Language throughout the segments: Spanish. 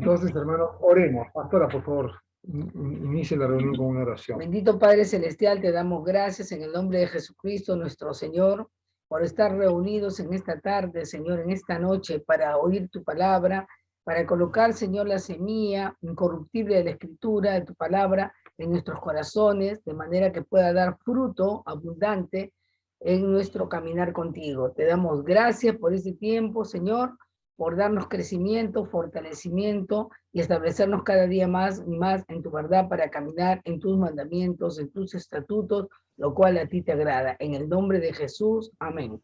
Entonces, hermano, oremos. Pastora, por favor, inicie la reunión con una oración. Bendito Padre Celestial, te damos gracias en el nombre de Jesucristo, nuestro Señor, por estar reunidos en esta tarde, Señor, en esta noche, para oír tu palabra, para colocar, Señor, la semilla incorruptible de la Escritura, de tu palabra, en nuestros corazones, de manera que pueda dar fruto abundante en nuestro caminar contigo. Te damos gracias por este tiempo, Señor, por darnos crecimiento, fortalecimiento y establecernos cada día más y más en tu verdad para caminar en tus mandamientos, en tus estatutos, lo cual a ti te agrada. En el nombre de Jesús, amén.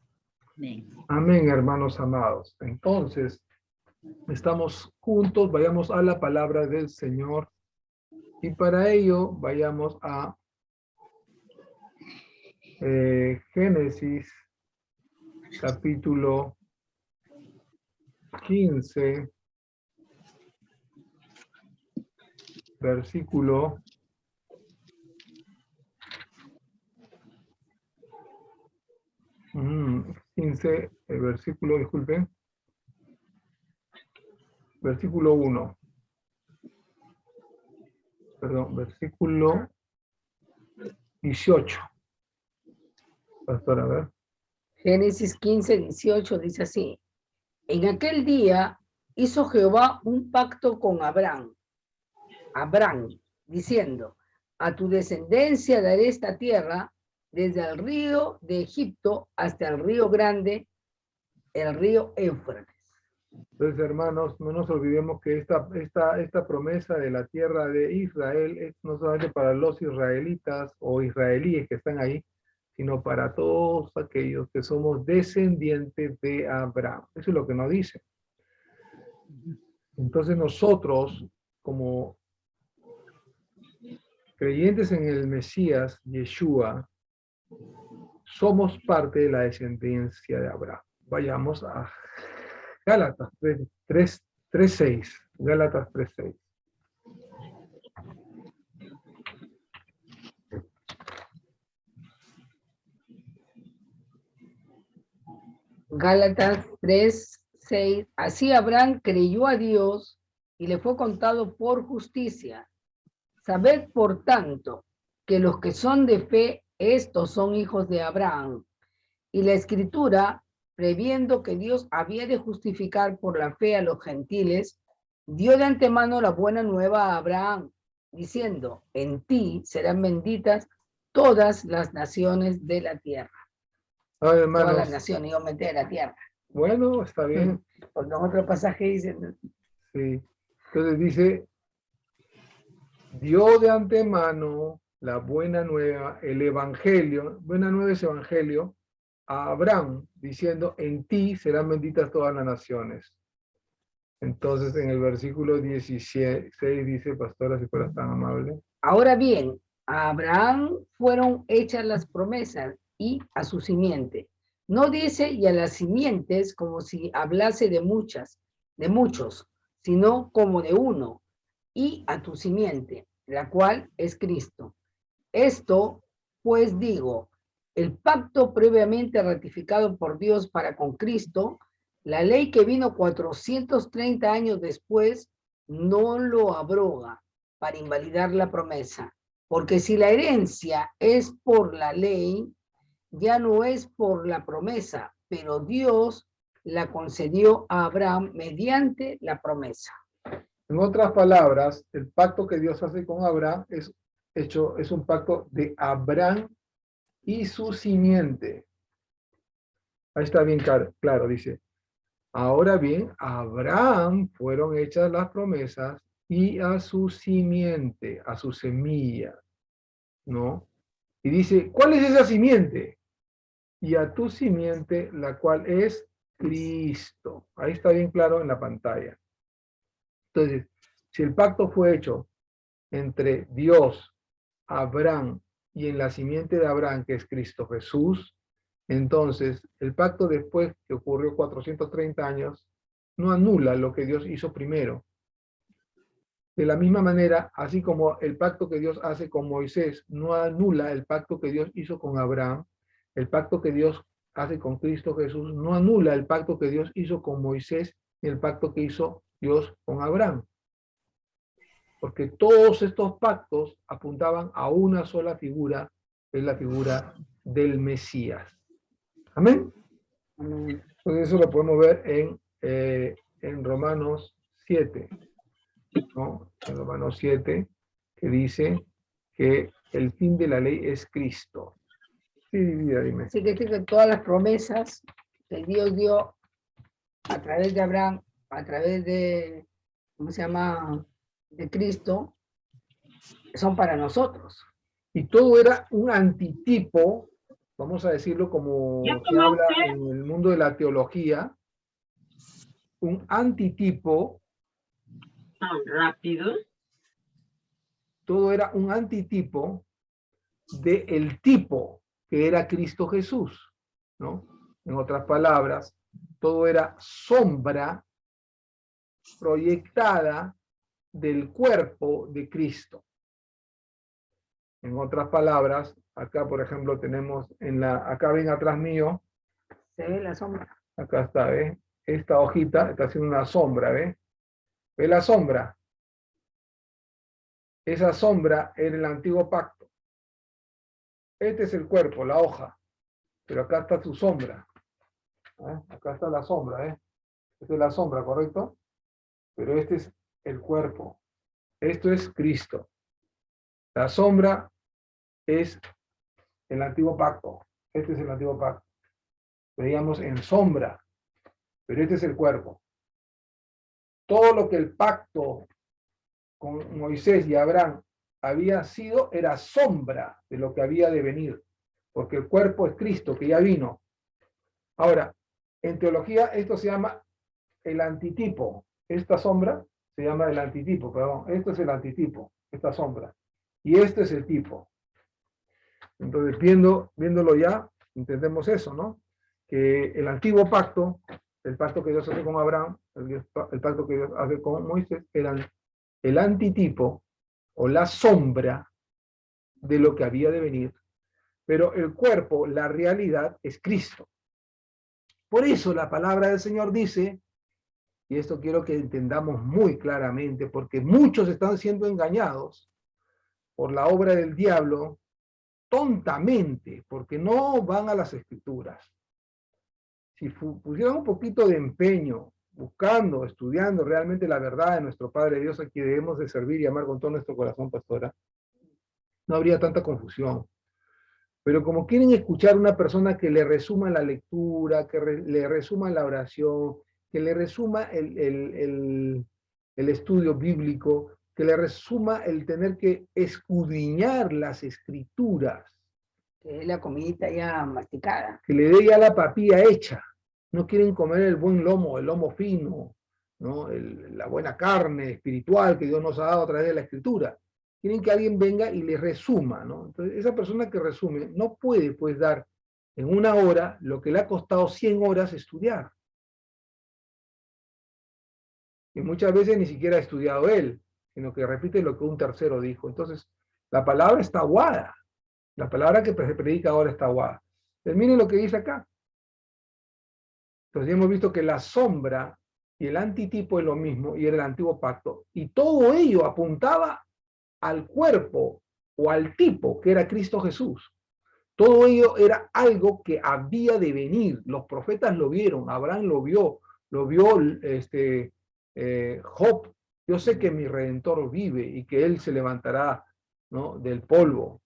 Amén, hermanos amados. Entonces, estamos juntos, vayamos a la palabra del Señor y para ello vayamos a Génesis capítulo 15, versículo 15, versículo, disculpen, versículo 1. Perdón, versículo 18. Pastor, a ver. Génesis 15, 18 dice así: en aquel día hizo Jehová un pacto con Abraham, diciendo: a tu descendencia daré esta tierra, desde el río de Egipto hasta el río grande, el río Éufrates. Entonces, hermanos, no nos olvidemos que esta promesa de la tierra de Israel es no solamente para los israelitas o israelíes que están ahí, sino para todos aquellos que somos descendientes de Abraham. Eso es lo que nos dice. Entonces nosotros, como creyentes en el Mesías, Yeshua, somos parte de la descendencia de Abraham. Vayamos a Gálatas 3:6. Gálatas 3:6. Gálatas 3:6. Así Abraham creyó a Dios y le fue contado por justicia. Sabed, por tanto, que los que son de fe, estos son hijos de Abraham. Y la Escritura, previendo que Dios había de justificar por la fe a los gentiles, dio de antemano la buena nueva a Abraham, diciendo: en ti serán benditas todas las naciones de la tierra. Hermanos, todas las naciones, yo metí de la tierra. Bueno, está bien. Porque en otro pasaje dice... Sí. Entonces dice, dio de antemano la buena nueva, el evangelio, buena nueva es evangelio, a Abraham, diciendo, en ti serán benditas todas las naciones. Entonces, en el versículo 16 dice, pastora, si fueras tan amable. Ahora bien, a Abraham fueron hechas las promesas y a su simiente. No dice y a las simientes como si hablase de muchos, sino como de uno, y a tu simiente, la cual es Cristo. Esto, pues digo, el pacto previamente ratificado por Dios para con Cristo, la ley que vino 430 años después, no lo abroga para invalidar la promesa. Porque si la herencia es por la ley, ya no es por la promesa, pero Dios la concedió a Abraham mediante la promesa. En otras palabras, el pacto que Dios hace con Abraham es un pacto de Abraham y su simiente. Ahí está bien claro, dice. Ahora bien, a Abraham fueron hechas las promesas y a su simiente, a su semilla, ¿no? Y dice, ¿cuál es esa simiente? Y a tu simiente, la cual es Cristo. Ahí está bien claro en la pantalla. Entonces, si el pacto fue hecho entre Dios, Abraham y en la simiente de Abraham, que es Cristo Jesús, entonces el pacto después que ocurrió 430 años no anula lo que Dios hizo primero. De la misma manera, así como el pacto que Dios hace con Moisés no anula el pacto que Dios hizo con Abraham, el pacto que Dios hace con Cristo Jesús no anula el pacto que Dios hizo con Moisés y el pacto que hizo Dios con Abraham. porque todos estos pactos apuntaban a una sola figura, que es la figura del Mesías. Amén. Amén. Entonces eso lo podemos ver en Romanos 7, ¿no? En Romanos 7, que dice que el fin de la ley es Cristo. Sí, dime. Así que todas las promesas que Dios dio a través de Abraham, a través de, ¿cómo se llama?, de Cristo, son para nosotros. Y todo era un antitipo, vamos a decirlo como se habla en el mundo de la teología, un antitipo. Rápido. Todo era un antitipo del tipo que era Cristo Jesús, ¿no? En otras palabras, todo era sombra proyectada del cuerpo de Cristo. En otras palabras, acá por ejemplo tenemos acá ven atrás mío, Se ve la sombra. acá está, ¿ves? Esta hojita está haciendo una sombra, ¿ves? ¿Ve la sombra? Esa sombra era el antiguo pacto. Este es el cuerpo, la hoja, pero acá está su sombra. Acá está la sombra, Esta es la sombra, ¿correcto? Pero este es el cuerpo. Esto es Cristo. La sombra es el antiguo pacto. Este es el antiguo pacto. Veíamos en sombra, pero este es el cuerpo. Todo lo que el pacto con Moisés y Abraham había sido era sombra de lo que había de venir, porque el cuerpo es Cristo, que ya vino. Ahora, en teología esto se llama el antitipo. Esta sombra se llama el antitipo, perdón. Esto es el antitipo, esta sombra. Y este es el tipo. Entonces, viéndolo ya, entendemos eso, ¿no? Que el antiguo pacto, el pacto que Dios hace con Abraham, el pacto que Dios hace con Moisés, eran el antitipo o la sombra de lo que había de venir. Pero el cuerpo, la realidad, es Cristo. Por eso la palabra del Señor dice, y esto quiero que entendamos muy claramente, porque muchos están siendo engañados por la obra del diablo tontamente, porque no van a las escrituras. Si pusieran un poquito de empeño, buscando, estudiando realmente la verdad de nuestro Padre Dios, a quien debemos de servir y amar con todo nuestro corazón, pastora, no habría tanta confusión. Pero como quieren escuchar una persona que le resuma la lectura, que le resuma la oración, que le resuma el estudio bíblico, que le resuma el tener que escudriñar las escrituras. Que es la comidita ya masticada. Que le dé ya la papilla hecha. No quieren comer el buen lomo, el lomo fino, ¿no? La buena carne espiritual que Dios nos ha dado a través de la escritura. Quieren que alguien venga y le resuma, ¿no? Entonces, esa persona que resume no puede, pues, dar en una hora lo que le ha costado 100 horas estudiar. Y muchas veces ni siquiera ha estudiado él, sino que repite lo que un tercero dijo. Entonces, la palabra está aguada. La palabra que se predica ahora está aguada. Miren lo que dice acá. Entonces, ya hemos visto que la sombra y el antitipo es lo mismo, y era el antiguo pacto. Y todo ello apuntaba al cuerpo o al tipo que era Cristo Jesús. Todo ello era algo que había de venir. Los profetas lo vieron, Abraham lo vio Job. Yo sé que mi Redentor vive y que Él se levantará, ¿no?, del polvo,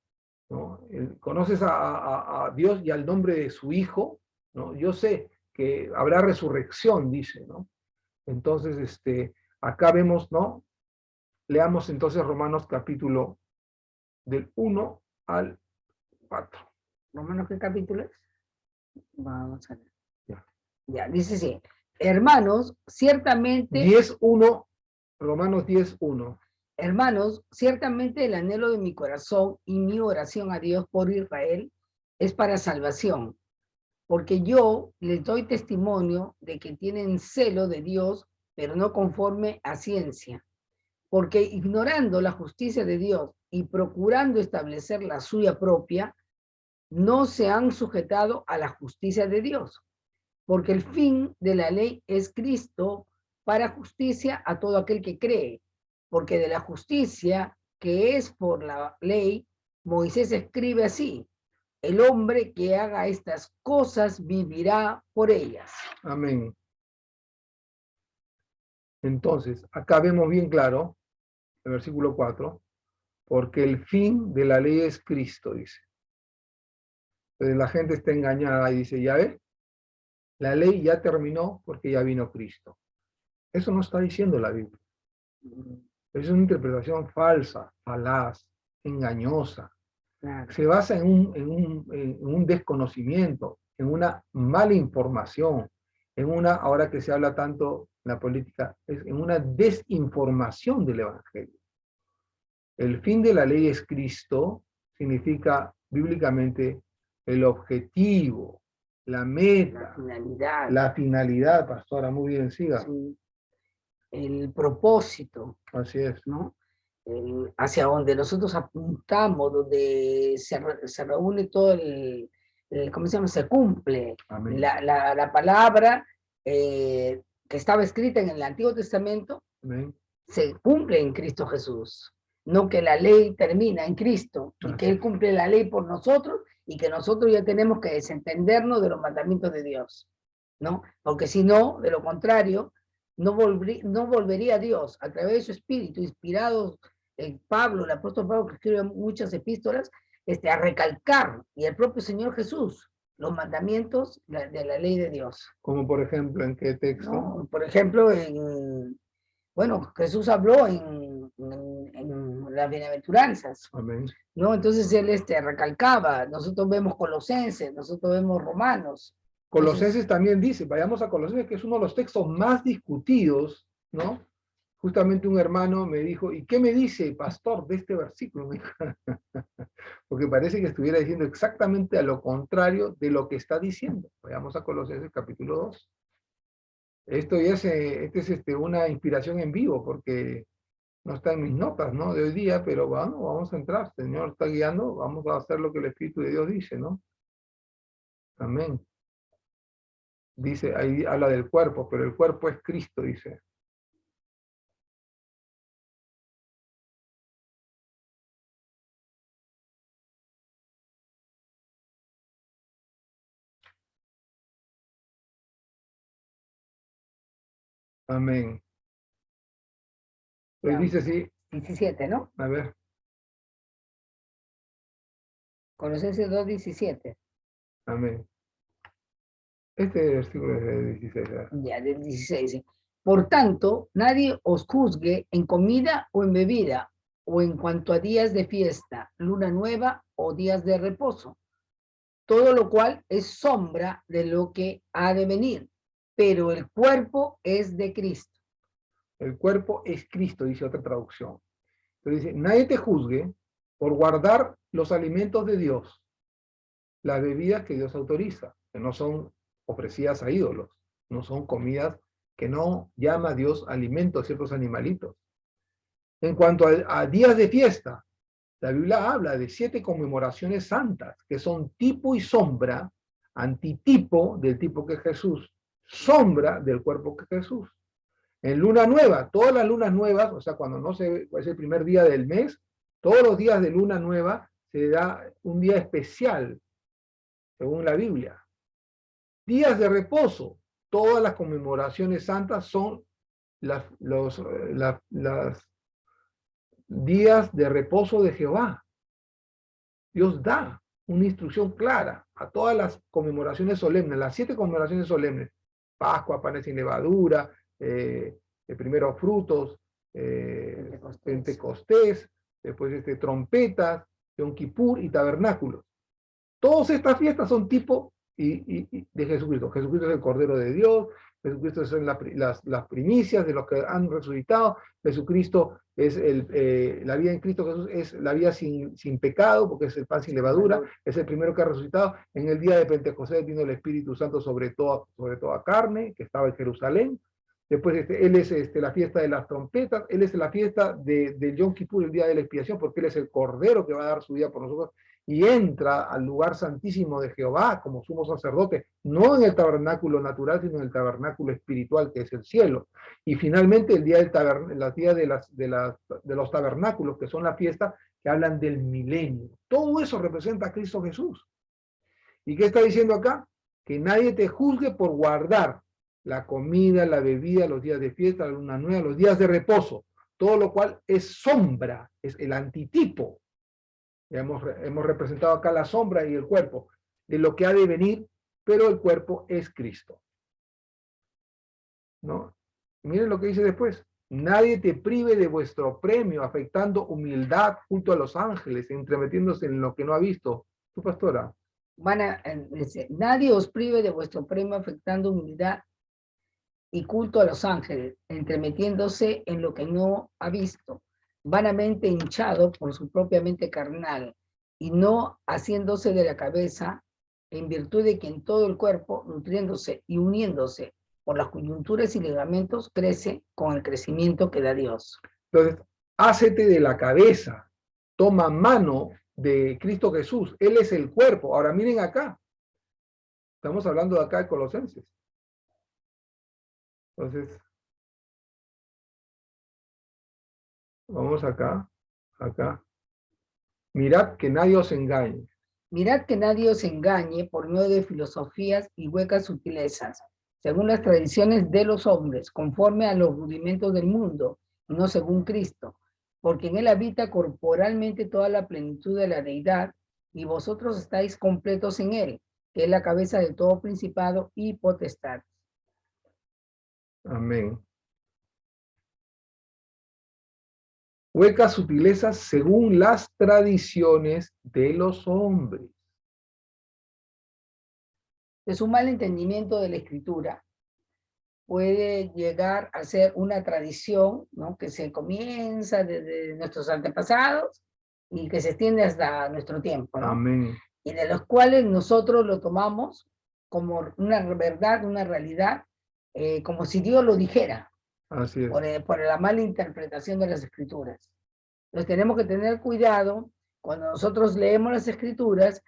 ¿no? ¿Conoces a Dios y al nombre de su Hijo? ¿No? Yo sé que habrá resurrección, dice, ¿no? Entonces, acá vemos, ¿no? Leamos entonces Romanos capítulo del 1 al 4. ¿Romanos qué capítulo es? Vamos a ver. Ya. Ya, dice así. Hermanos, ciertamente... 10:1, Romanos 10:1. Hermanos, ciertamente el anhelo de mi corazón y mi oración a Dios por Israel es para salvación, porque yo les doy testimonio de que tienen celo de Dios, pero no conforme a ciencia, porque ignorando la justicia de Dios y procurando establecer la suya propia, no se han sujetado a la justicia de Dios, porque el fin de la ley es Cristo para justicia a todo aquel que cree, porque de la justicia que es por la ley, Moisés escribe así: el hombre que haga estas cosas vivirá por ellas. Amén. Entonces, acá vemos bien claro, el versículo 4, porque el fin de la ley es Cristo, dice. Entonces la gente está engañada y dice, ya ves, la ley ya terminó porque ya vino Cristo. Eso no está diciendo la Biblia. Es una interpretación falsa, falaz, engañosa. Claro. Se basa en un desconocimiento, en una mala información, ahora que se habla tanto en la política, en una desinformación del Evangelio. El fin de la ley es Cristo, significa bíblicamente el objetivo, la meta, la finalidad, pastora, muy bien, siga. Sí. El propósito. Así es. ¿No? Hacia donde nosotros apuntamos, donde se reúne todo ¿cómo se llama? Se cumple la palabra que estaba escrita en el Antiguo Testamento. Amén. Se cumple en Cristo Jesús. No que la ley termina en Cristo y que Él cumple la ley por nosotros y que nosotros ya tenemos que desentendernos de los mandamientos de Dios, ¿no? Porque si no, de lo contrario, no volvería Dios a través de su espíritu, inspirado en Pablo, el apóstol Pablo, que escribe muchas epístolas, a recalcar, y el propio Señor Jesús, los mandamientos de la ley de Dios. Como por ejemplo, ¿en qué texto? ¿No? Por ejemplo, bueno, Jesús habló en las bienaventuranzas. Amén. ¿No? Entonces él recalcaba, nosotros vemos Colosenses, nosotros vemos Romanos. Colosenses también dice, vayamos a Colosenses, que es uno de los textos más discutidos, ¿no? Justamente un hermano me dijo, ¿y qué me dice, pastor, de este versículo? Porque parece que estuviera diciendo exactamente a lo contrario de lo que está diciendo. Vayamos a Colosenses capítulo 2. Esto ya es una inspiración en vivo, porque no está en mis notas, ¿no? De hoy día, pero bueno, vamos a entrar. El Señor está guiando, vamos a hacer lo que el Espíritu de Dios dice, ¿no? Amén. Dice, ahí habla del cuerpo, pero el cuerpo es Cristo, dice. Amén. Pues dice así. 17, ¿no? A ver. Colosenses 2:17. Amén. Este versículo es de 16. Ya, del 16. Por tanto, nadie os juzgue en comida o en bebida, o en cuanto a días de fiesta, luna nueva o días de reposo. Todo lo cual es sombra de lo que ha de venir, pero el cuerpo es de Cristo. El cuerpo es Cristo, dice otra traducción. Entonces dice, nadie te juzgue por guardar los alimentos de Dios, las bebidas que Dios autoriza, que no son ofrecidas a ídolos, no son comidas que no llama Dios alimento a ciertos animalitos. En cuanto a días de fiesta, la Biblia habla de 7 conmemoraciones santas, que son tipo y sombra, antitipo del tipo que es Jesús, sombra del cuerpo que es Jesús. En luna nueva, todas las lunas nuevas, o sea, cuando no es el primer día del mes, todos los días de luna nueva se da un día especial, según la Biblia. Días de reposo, todas las conmemoraciones santas son los días de reposo de Jehová. Dios da una instrucción clara a todas las conmemoraciones solemnes, las 7 conmemoraciones solemnes, Pascua, panes sin levadura, primeros frutos, Pentecostés, después trompetas, Yom Kippur y tabernáculos. Todas estas fiestas son tipo de Jesucristo. Jesucristo es el Cordero de Dios, Jesucristo son las primicias de los que han resucitado, Jesucristo es la vida en Cristo Jesús es la vida sin pecado, porque es el pan sin levadura, es el primero que ha resucitado. En el día de Pentecostés vino el Espíritu Santo sobre toda carne, que estaba en Jerusalén. Después él es la fiesta de las trompetas, él es la fiesta de Yom Kippur, el día de la expiación, porque él es el Cordero que va a dar su vida por nosotros y entra al lugar santísimo de Jehová como sumo sacerdote, no en el tabernáculo natural, sino en el tabernáculo espiritual que es el cielo. Y finalmente el día de los tabernáculos, que son la fiesta que hablan del milenio. Todo eso representa a Cristo Jesús. ¿Y qué está diciendo acá? Que nadie te juzgue por guardar la comida, la bebida, los días de fiesta, la luna nueva, los días de reposo, todo lo cual es sombra, es el antitipo. Ya hemos representado acá la sombra y el cuerpo de lo que ha de venir, pero el cuerpo es Cristo. ¿No? Miren lo que dice después. Nadie te prive de vuestro premio, afectando humildad junto a los ángeles, entremetiéndose en lo que no ha visto. Tu pastora. Dice, nadie os prive de vuestro premio afectando humildad y culto a los ángeles, entremetiéndose en lo que no ha visto, vanamente hinchado por su propia mente carnal, y no haciéndose de la cabeza, en virtud de que en todo el cuerpo, nutriéndose y uniéndose por las coyunturas y ligamentos, crece con el crecimiento que da Dios. Entonces, hácete de la cabeza, toma mano de Cristo Jesús, Él es el cuerpo. Ahora miren acá, estamos hablando de acá de Colosenses. Entonces, vamos acá. Mirad que nadie os engañe. Mirad que nadie os engañe por medio de filosofías y huecas sutilezas, según las tradiciones de los hombres, conforme a los rudimentos del mundo, y no según Cristo, porque en él habita corporalmente toda la plenitud de la deidad, y vosotros estáis completos en él, que es la cabeza de todo principado y potestad. Amén. Huecas sutilezas según las tradiciones de los hombres. Es un mal entendimiento de la Escritura. Puede llegar a ser una tradición, ¿no?, que se comienza desde nuestros antepasados y que se extiende hasta nuestro tiempo, ¿no? Amén. Y de los cuales nosotros lo tomamos como una verdad, una realidad, como si Dios lo dijera. Así es. Por la mala interpretación de las Escrituras. Entonces tenemos que tener cuidado cuando nosotros leemos las Escrituras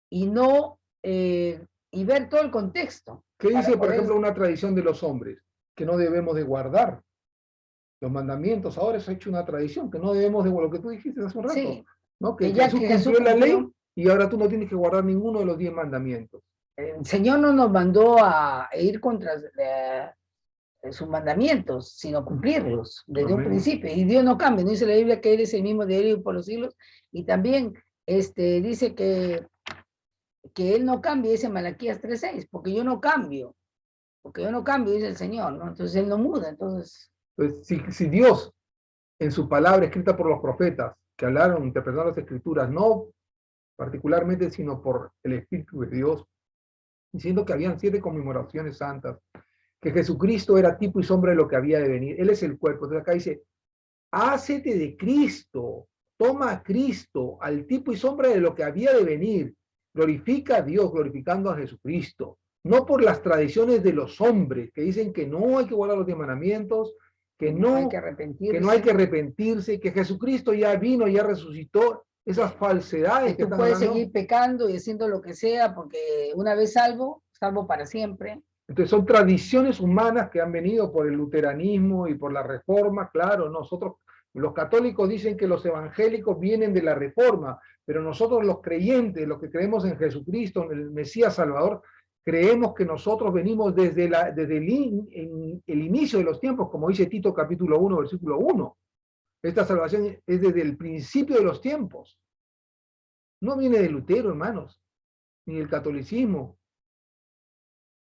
y no y ver todo el contexto. ¿Qué dice, por ejemplo, una tradición de los hombres? Que no debemos de guardar los mandamientos. Ahora se ha hecho una tradición, que no debemos de, lo que tú dijiste hace un rato, sí, ¿no? Que Jesús cumplió la ley y ahora tú no tienes que guardar ninguno de los 10 mandamientos. El Señor no nos mandó a ir contra sus mandamientos, sino cumplirlos desde un principio. Y Dios no cambia, no dice la Biblia que Él es el mismo de Él y por los siglos. Y también dice que Él no cambia, dice Malaquías 3:6, porque yo no cambio, dice el Señor, ¿no? Entonces Él no muda, entonces... Pues, si Dios, en su palabra escrita por los profetas, que hablaron, interpretaron las Escrituras, no particularmente, sino por el Espíritu de Dios, diciendo que habían 7 conmemoraciones santas, que Jesucristo era tipo y sombra de lo que había de venir, Él es el cuerpo. Entonces acá dice, hácete de Cristo, toma a Cristo, al tipo y sombra de lo que había de venir, glorifica a Dios, glorificando a Jesucristo, no por las tradiciones de los hombres, que dicen que no hay que guardar los 10 mandamientos, que no hay que arrepentirse, que Jesucristo ya vino, ya resucitó, esas falsedades que tú puedes seguir pecando y haciendo lo que sea, porque una vez salvo para siempre. Entonces son tradiciones humanas que han venido por el luteranismo y por la reforma. Claro, nosotros, los católicos dicen que los evangélicos vienen de la reforma, pero nosotros los creyentes, los que creemos en Jesucristo, en el Mesías Salvador, creemos que nosotros venimos desde el inicio de los tiempos, como dice Tito capítulo 1, versículo 1. Esta salvación es desde el principio de los tiempos. No viene de Lutero, hermanos, ni del catolicismo.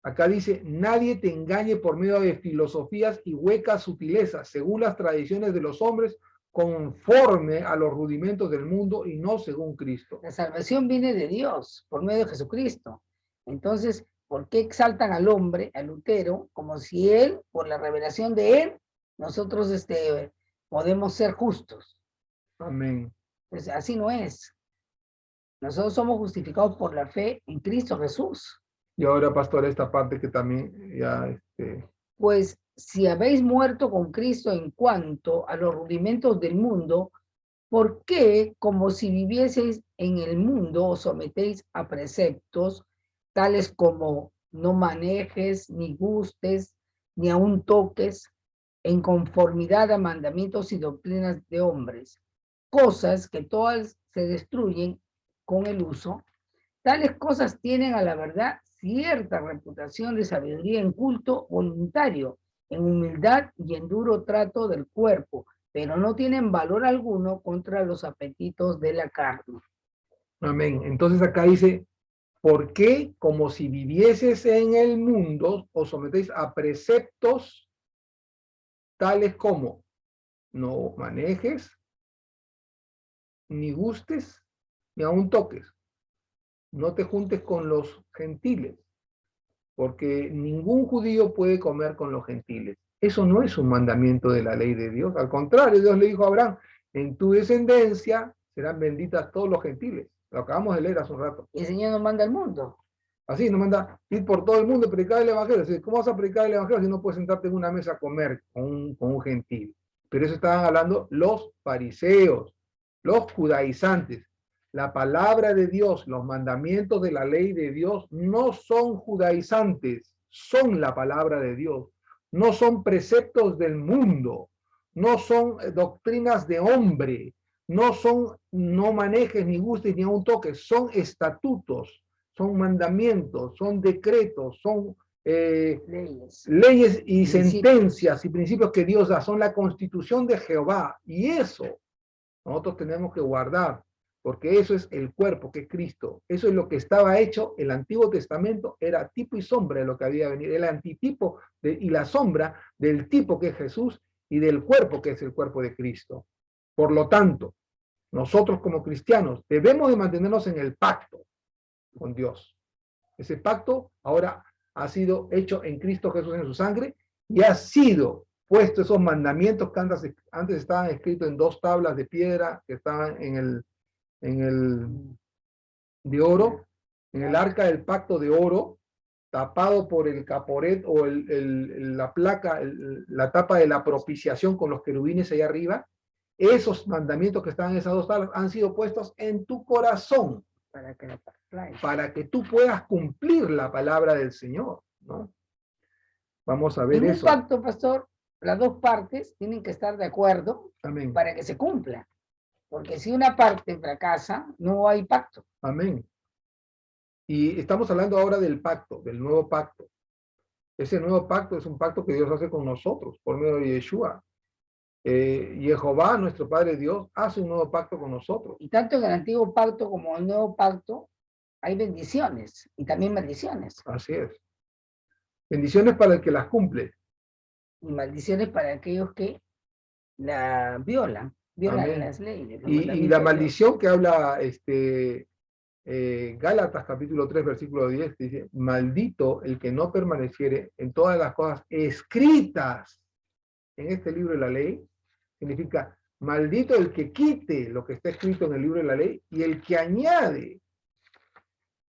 Acá dice, nadie te engañe por medio de filosofías y huecas sutilezas, según las tradiciones de los hombres, conforme a los rudimentos del mundo y no según Cristo. La salvación viene de Dios, por medio de Jesucristo. Entonces, ¿por qué exaltan al hombre, a Lutero, como si él, por la revelación de él, nosotros podemos ser justos? Amén. Pues así no es. Nosotros somos justificados por la fe en Cristo Jesús. Y ahora, pastor, esta parte que también ya... Pues si habéis muerto con Cristo en cuanto a los rudimentos del mundo, ¿Por qué, como si vivieseis en el mundo, os sometéis a preceptos tales como no manejes, ni gustes, ni aun toques, en conformidad a mandamientos y doctrinas de hombres, cosas que todas se destruyen con el uso? Tales cosas tienen a la verdad cierta reputación de sabiduría en culto voluntario, en humildad y en duro trato del cuerpo, pero no tienen valor alguno contra los apetitos de la carne. Amén. Entonces acá dice, ¿por qué, como si vivieses en el mundo, os sometéis a preceptos tales como no manejes, ni gustes, ni aun toques? No te juntes con los gentiles, porque ningún judío puede comer con los gentiles. Eso no es un mandamiento de la ley de Dios. Al contrario, Dios le dijo a Abraham, en tu descendencia serán benditas todos los gentiles. Lo acabamos de leer hace un rato. Y el Señor nos manda al mundo. Así, nos manda ir por todo el mundo y predicar el evangelio. ¿Cómo vas a predicar el evangelio si no puedes sentarte en una mesa a comer con un gentil? Pero eso estaban hablando los fariseos, los judaizantes. La palabra de Dios, los mandamientos de la ley de Dios no son judaizantes, son la palabra de Dios. No son preceptos del mundo, no son doctrinas de hombre, no son no manejes, ni gustes, ni aun toques, son estatutos, son mandamientos, son decretos, son leyes y sentencias y principios que Dios da, son la constitución de Jehová. Y eso nosotros tenemos que guardar, porque eso es el cuerpo que es Cristo. Eso es lo que estaba hecho. El Antiguo Testamento era tipo y sombra de lo que había venido, el antitipo y la sombra del tipo que es Jesús y del cuerpo que es el cuerpo de Cristo. Por lo tanto, nosotros como cristianos debemos de mantenernos en el pacto con Dios. Ese pacto ahora ha sido hecho en Cristo Jesús en su sangre y ha sido puesto esos mandamientos que antes estaban escritos en 2 tablas de piedra que estaban en el de oro, en el arca del pacto de oro, tapado por el caporet o la placa, la tapa de la propiciación con los querubines allá arriba. Esos mandamientos que están en esas 2 tablas han sido puestos en tu corazón para que tú puedas cumplir la palabra del Señor, ¿no? Vamos a ver en eso. un pacto, pastor, las 2 partes tienen que estar de acuerdo. Amén. Para que se cumpla. Porque si una parte fracasa, no hay pacto. Amén. Y estamos hablando ahora del pacto, del nuevo pacto. Ese nuevo pacto es un pacto que Dios hace con nosotros por medio de Yeshua. Jehová, nuestro Padre Dios, hace un nuevo pacto con nosotros. Y tanto en el antiguo pacto como en el nuevo pacto hay bendiciones y también maldiciones. Así es. Bendiciones para el que las cumple. Y maldiciones para aquellos que la violan Amén. las leyes. Y la maldición que habla Gálatas capítulo 3 versículo 10 dice, maldito el que no permaneciere en todas las cosas escritas en este libro de la ley. Significa, maldito el que quite lo que está escrito en el libro de la ley y el que añade.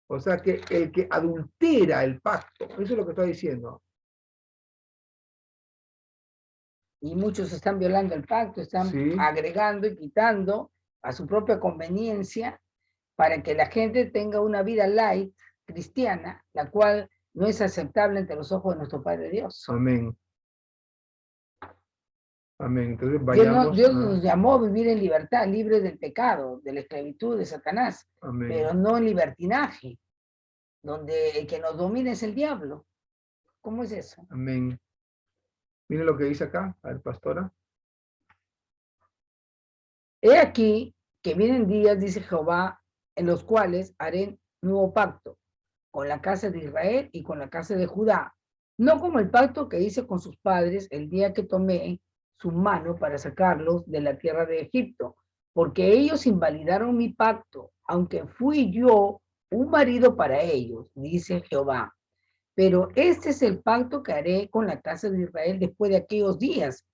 O sea, que el que adultera el pacto. Eso es lo que está diciendo. Y muchos están violando el pacto, están agregando y quitando a su propia conveniencia para que la gente tenga una vida light, cristiana, la cual no es aceptable ante los ojos de nuestro Padre Dios. Amén. Amén. Entonces vayamos. Dios nos llamó a vivir en libertad, libre del pecado, de la esclavitud de Satanás, Amén. Pero no en libertinaje, donde el que nos domina es el diablo. ¿Cómo es eso? Amén. Miren lo que dice acá, a ver, pastora. He aquí que vienen días, dice Jehová, en los cuales haré nuevo pacto con la casa de Israel y con la casa de Judá, no como el pacto que hice con sus padres el día que tomé su mano para sacarlos de la tierra de Egipto, porque ellos invalidaron mi pacto, aunque fui yo un marido para ellos, dice Jehová. Pero este es el pacto que haré con la casa de Israel después de aquellos días,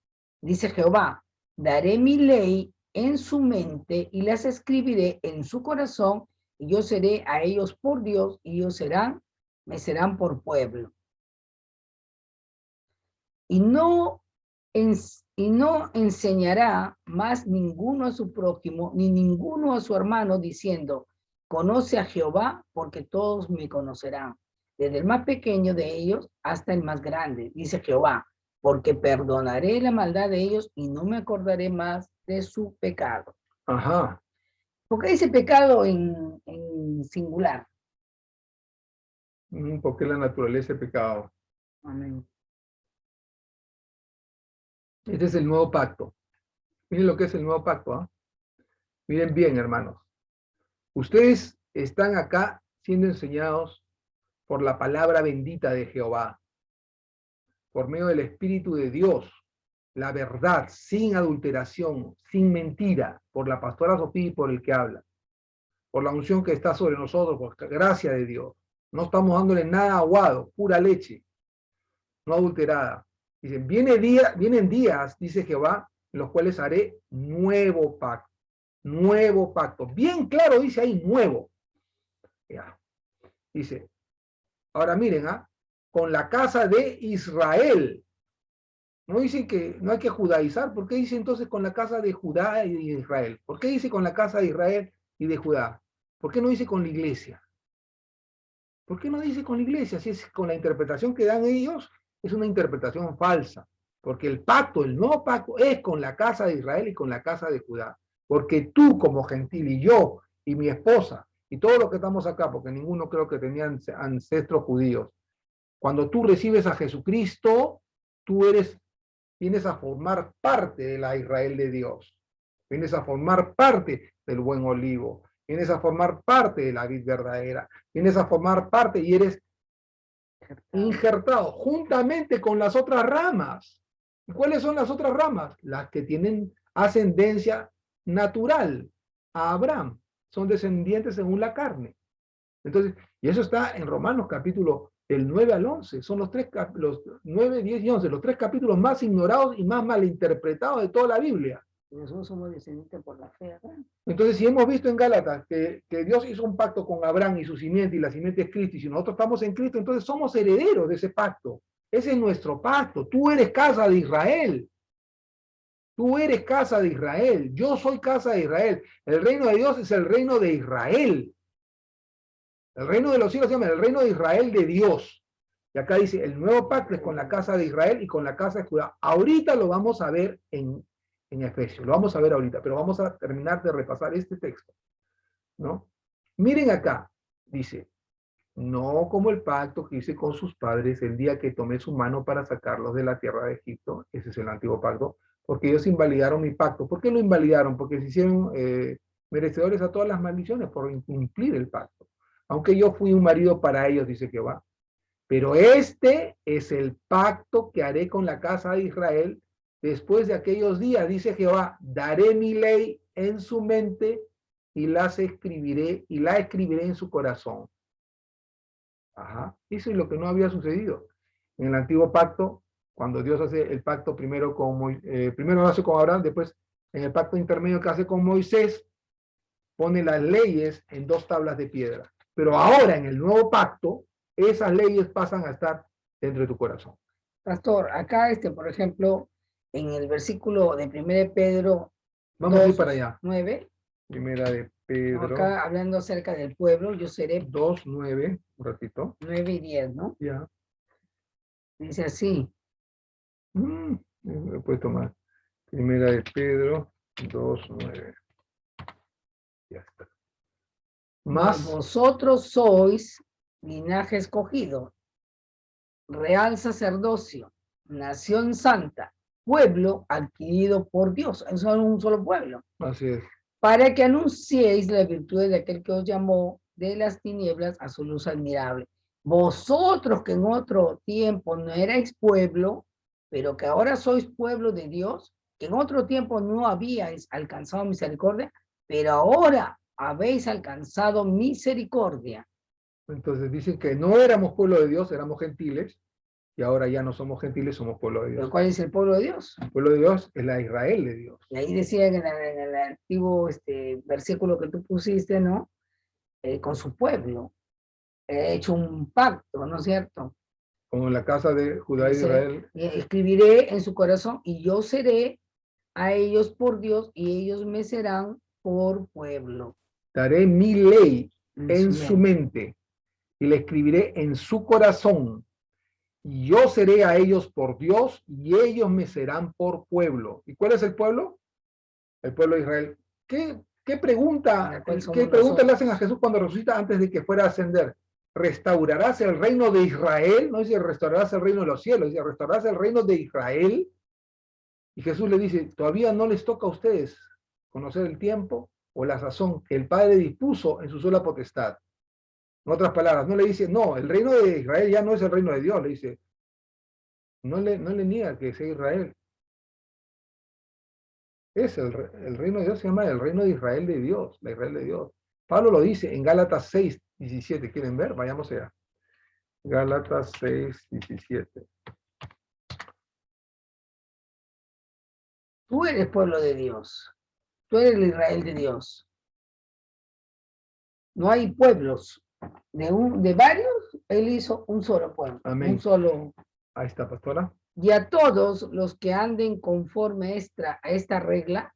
dice Jehová. Daré mi ley en su mente y las escribiré en su corazón, y yo seré a ellos por Dios, y ellos me serán por pueblo. Y Y no enseñará más ninguno a su prójimo, ni ninguno a su hermano, diciendo, conoce a Jehová, porque todos me conocerán, desde el más pequeño de ellos hasta el más grande, dice Jehová, porque perdonaré la maldad de ellos y no me acordaré más de su pecado. Ajá. ¿Por qué dice pecado en singular? Porque la naturaleza del pecado. Amén. Este es el nuevo pacto. Miren lo que es el nuevo pacto, ¿ah? Miren bien, hermanos. Ustedes están acá siendo enseñados por la palabra bendita de Jehová, por medio del Espíritu de Dios, la verdad, sin adulteración, sin mentira, por la pastora Sofía y por el que habla, por la unción que está sobre nosotros, por la gracia de Dios. No estamos dándole nada aguado, pura leche, no adulterada. Dicen, vienen días, dice Jehová, en los cuales haré nuevo pacto. Nuevo pacto. Bien claro dice ahí, nuevo. Ya. Dice, ahora miren, con la casa de Israel. No dicen que no hay que judaizar. ¿Por qué dice entonces con la casa de Judá y de Israel? ¿Por qué dice con la casa de Israel y de Judá? ¿Por qué no dice con la iglesia? ¿Por qué no dice con la iglesia? Si es con la interpretación que dan ellos, es una interpretación falsa. Porque el pacto, el nuevo pacto, es con la casa de Israel y con la casa de Judá. Porque tú como gentil y yo y mi esposa y todos los que estamos acá, porque ninguno creo que tenían ancestros judíos, cuando tú recibes a Jesucristo, tú vienes a formar parte de la Israel de Dios. Vienes a formar parte del buen olivo. Vienes a formar parte de la vid verdadera. Vienes a formar parte y eres injertado juntamente con las otras ramas. ¿Y cuáles son las otras ramas? Las que tienen ascendencia natural a Abraham. Son descendientes según la carne. Entonces, y eso está en Romanos capítulo del 9 al 11. Son los 9, 10 y 11, los tres capítulos más ignorados y más malinterpretados de toda la Biblia. Nosotros somos descendientes por la fe, ¿verdad? Entonces, si hemos visto en Gálatas que Dios hizo un pacto con Abraham y su simiente, y la simiente es Cristo, y si nosotros estamos en Cristo, entonces somos herederos de ese pacto. Ese es nuestro pacto. Tú eres casa de Israel. Tú eres casa de Israel. Yo soy casa de Israel. El reino de Dios es el reino de Israel. El reino de los cielos se llama el reino de Israel de Dios. Y acá dice, el nuevo pacto es con la casa de Israel y con la casa de Judá. Ahorita lo vamos a ver en Efesios, lo vamos a ver ahorita, pero vamos a terminar de repasar este texto, ¿no? Miren acá, dice, no como el pacto que hice con sus padres el día que tomé su mano para sacarlos de la tierra de Egipto, ese es el antiguo pacto, porque ellos invalidaron mi pacto. ¿Por qué lo invalidaron? Porque se hicieron merecedores a todas las maldiciones por incumplir el pacto. Aunque yo fui un marido para ellos, dice Jehová. Pero este es el pacto que haré con la casa de Israel después de aquellos días, dice Jehová, daré mi ley en su mente y la escribiré en su corazón. Ajá. Eso es lo que no había sucedido. En el antiguo pacto, cuando Dios hace el pacto primero primero lo hace con Abraham, después en el pacto intermedio que hace con Moisés, pone las leyes en 2 tablas de piedra. Pero ahora en el nuevo pacto, esas leyes pasan a estar dentro de tu corazón. Pastor, acá por ejemplo, en el versículo de 1 Pedro Vamos a ir 2, para allá. 9, Primera de Pedro. acá hablando acerca del pueblo, yo seré 2, 9, un ratito. 9 y 10, ¿no? Ya. Dice así. Me puedo tomar. Primera de Pedro, 2, 9. Ya está. Más. Vosotros sois linaje escogido, real sacerdocio, nación santa, pueblo adquirido por Dios. Es un solo pueblo. Así es. Para que anunciéis las virtudes de aquel que os llamó de las tinieblas a su luz admirable. Vosotros que en otro tiempo no erais pueblo, pero que ahora sois pueblo de Dios, que en otro tiempo no habíais alcanzado misericordia, pero ahora habéis alcanzado misericordia. Entonces dicen que no éramos pueblo de Dios, éramos gentiles, y ahora ya no somos gentiles, somos pueblo de Dios. ¿Pero cuál es el pueblo de Dios? El pueblo de Dios es la Israel de Dios. Y ahí decía en el antiguo versículo que tú pusiste, ¿no? Con su pueblo. He hecho un pacto, ¿no es cierto? como en la casa de Judá y de Dice, Israel. escribiré en su corazón y yo seré a ellos por Dios y ellos me serán por pueblo. Daré mi ley En en su mente y la escribiré en su corazón. Y yo seré a ellos por Dios y ellos me serán por pueblo. ¿Y cuál es el pueblo? El pueblo de Israel. ¿Qué pregunta le hacen a Jesús cuando resucita antes de que fuera a ascender? ¿Restaurarás el reino de Israel? No dice restaurarás el reino de los cielos, dice restaurarás el reino de Israel. Y Jesús le dice, todavía no les toca a ustedes conocer el tiempo o la sazón que el Padre dispuso en su sola potestad. En otras palabras, no le dice, no, el reino de Israel ya no es el reino de Dios, le dice, no le niega que sea Israel. Es el reino de Dios, se llama el reino de Israel de Dios, la Israel de Dios. Pablo lo dice en Gálatas 6, 17. ¿Quieren ver? Vayamos allá. Gálatas 6, 17. Tú eres pueblo de Dios. Tú eres el Israel de Dios. No hay pueblos. De varios, él hizo un solo pueblo. Amén. Un solo. Ahí está, pastora. Y a todos los que anden conforme a esta regla,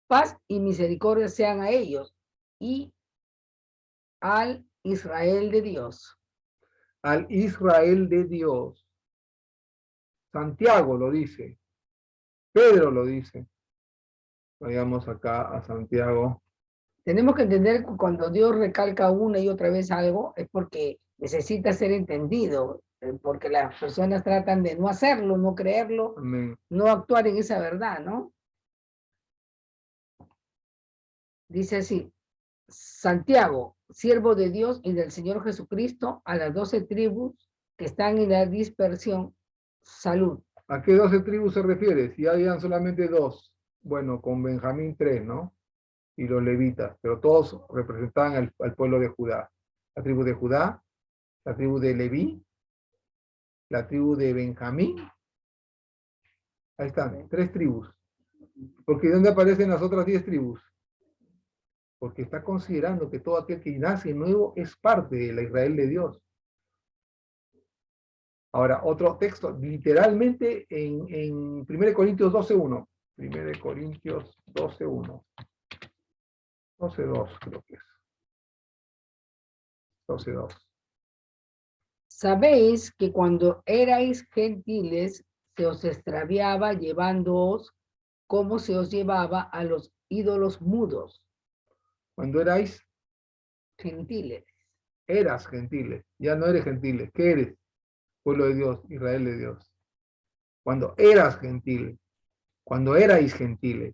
paz y misericordia sean a ellos y al Israel de Dios. Al Israel de Dios. Santiago lo dice. Pedro lo dice. Vayamos acá a Santiago. Tenemos que entender que cuando Dios recalca una y otra vez algo, es porque necesita ser entendido, porque las personas tratan de no hacerlo, no creerlo, Amén. no actuar en esa verdad, ¿no? Dice así, Santiago, siervo de Dios y del Señor Jesucristo, a las 12 tribus que están en la dispersión, salud. ¿A qué 12 tribus se refiere? Si habían solamente dos, bueno, con Benjamín 3, ¿no? Y los levitas, pero todos representaban al pueblo de Judá. La tribu de Judá, la tribu de Leví, la tribu de Benjamín. Ahí están, 3 tribus. Porque ¿dónde aparecen las otras 10 tribus? Porque está considerando que todo aquel que nace nuevo es parte de la Israel de Dios. Ahora, otro texto, literalmente en 1 Corintios 12.1. 1 Corintios 12.1. 12.2 creo que es. 12.2. Sabéis que cuando erais gentiles se os extraviaba llevándoos como se os llevaba a los ídolos mudos. Cuando erais Gentiles. eras gentiles, ya no eres gentiles. ¿Qué eres? Pueblo de Dios, Israel de Dios. Cuando eras gentil, cuando erais gentiles,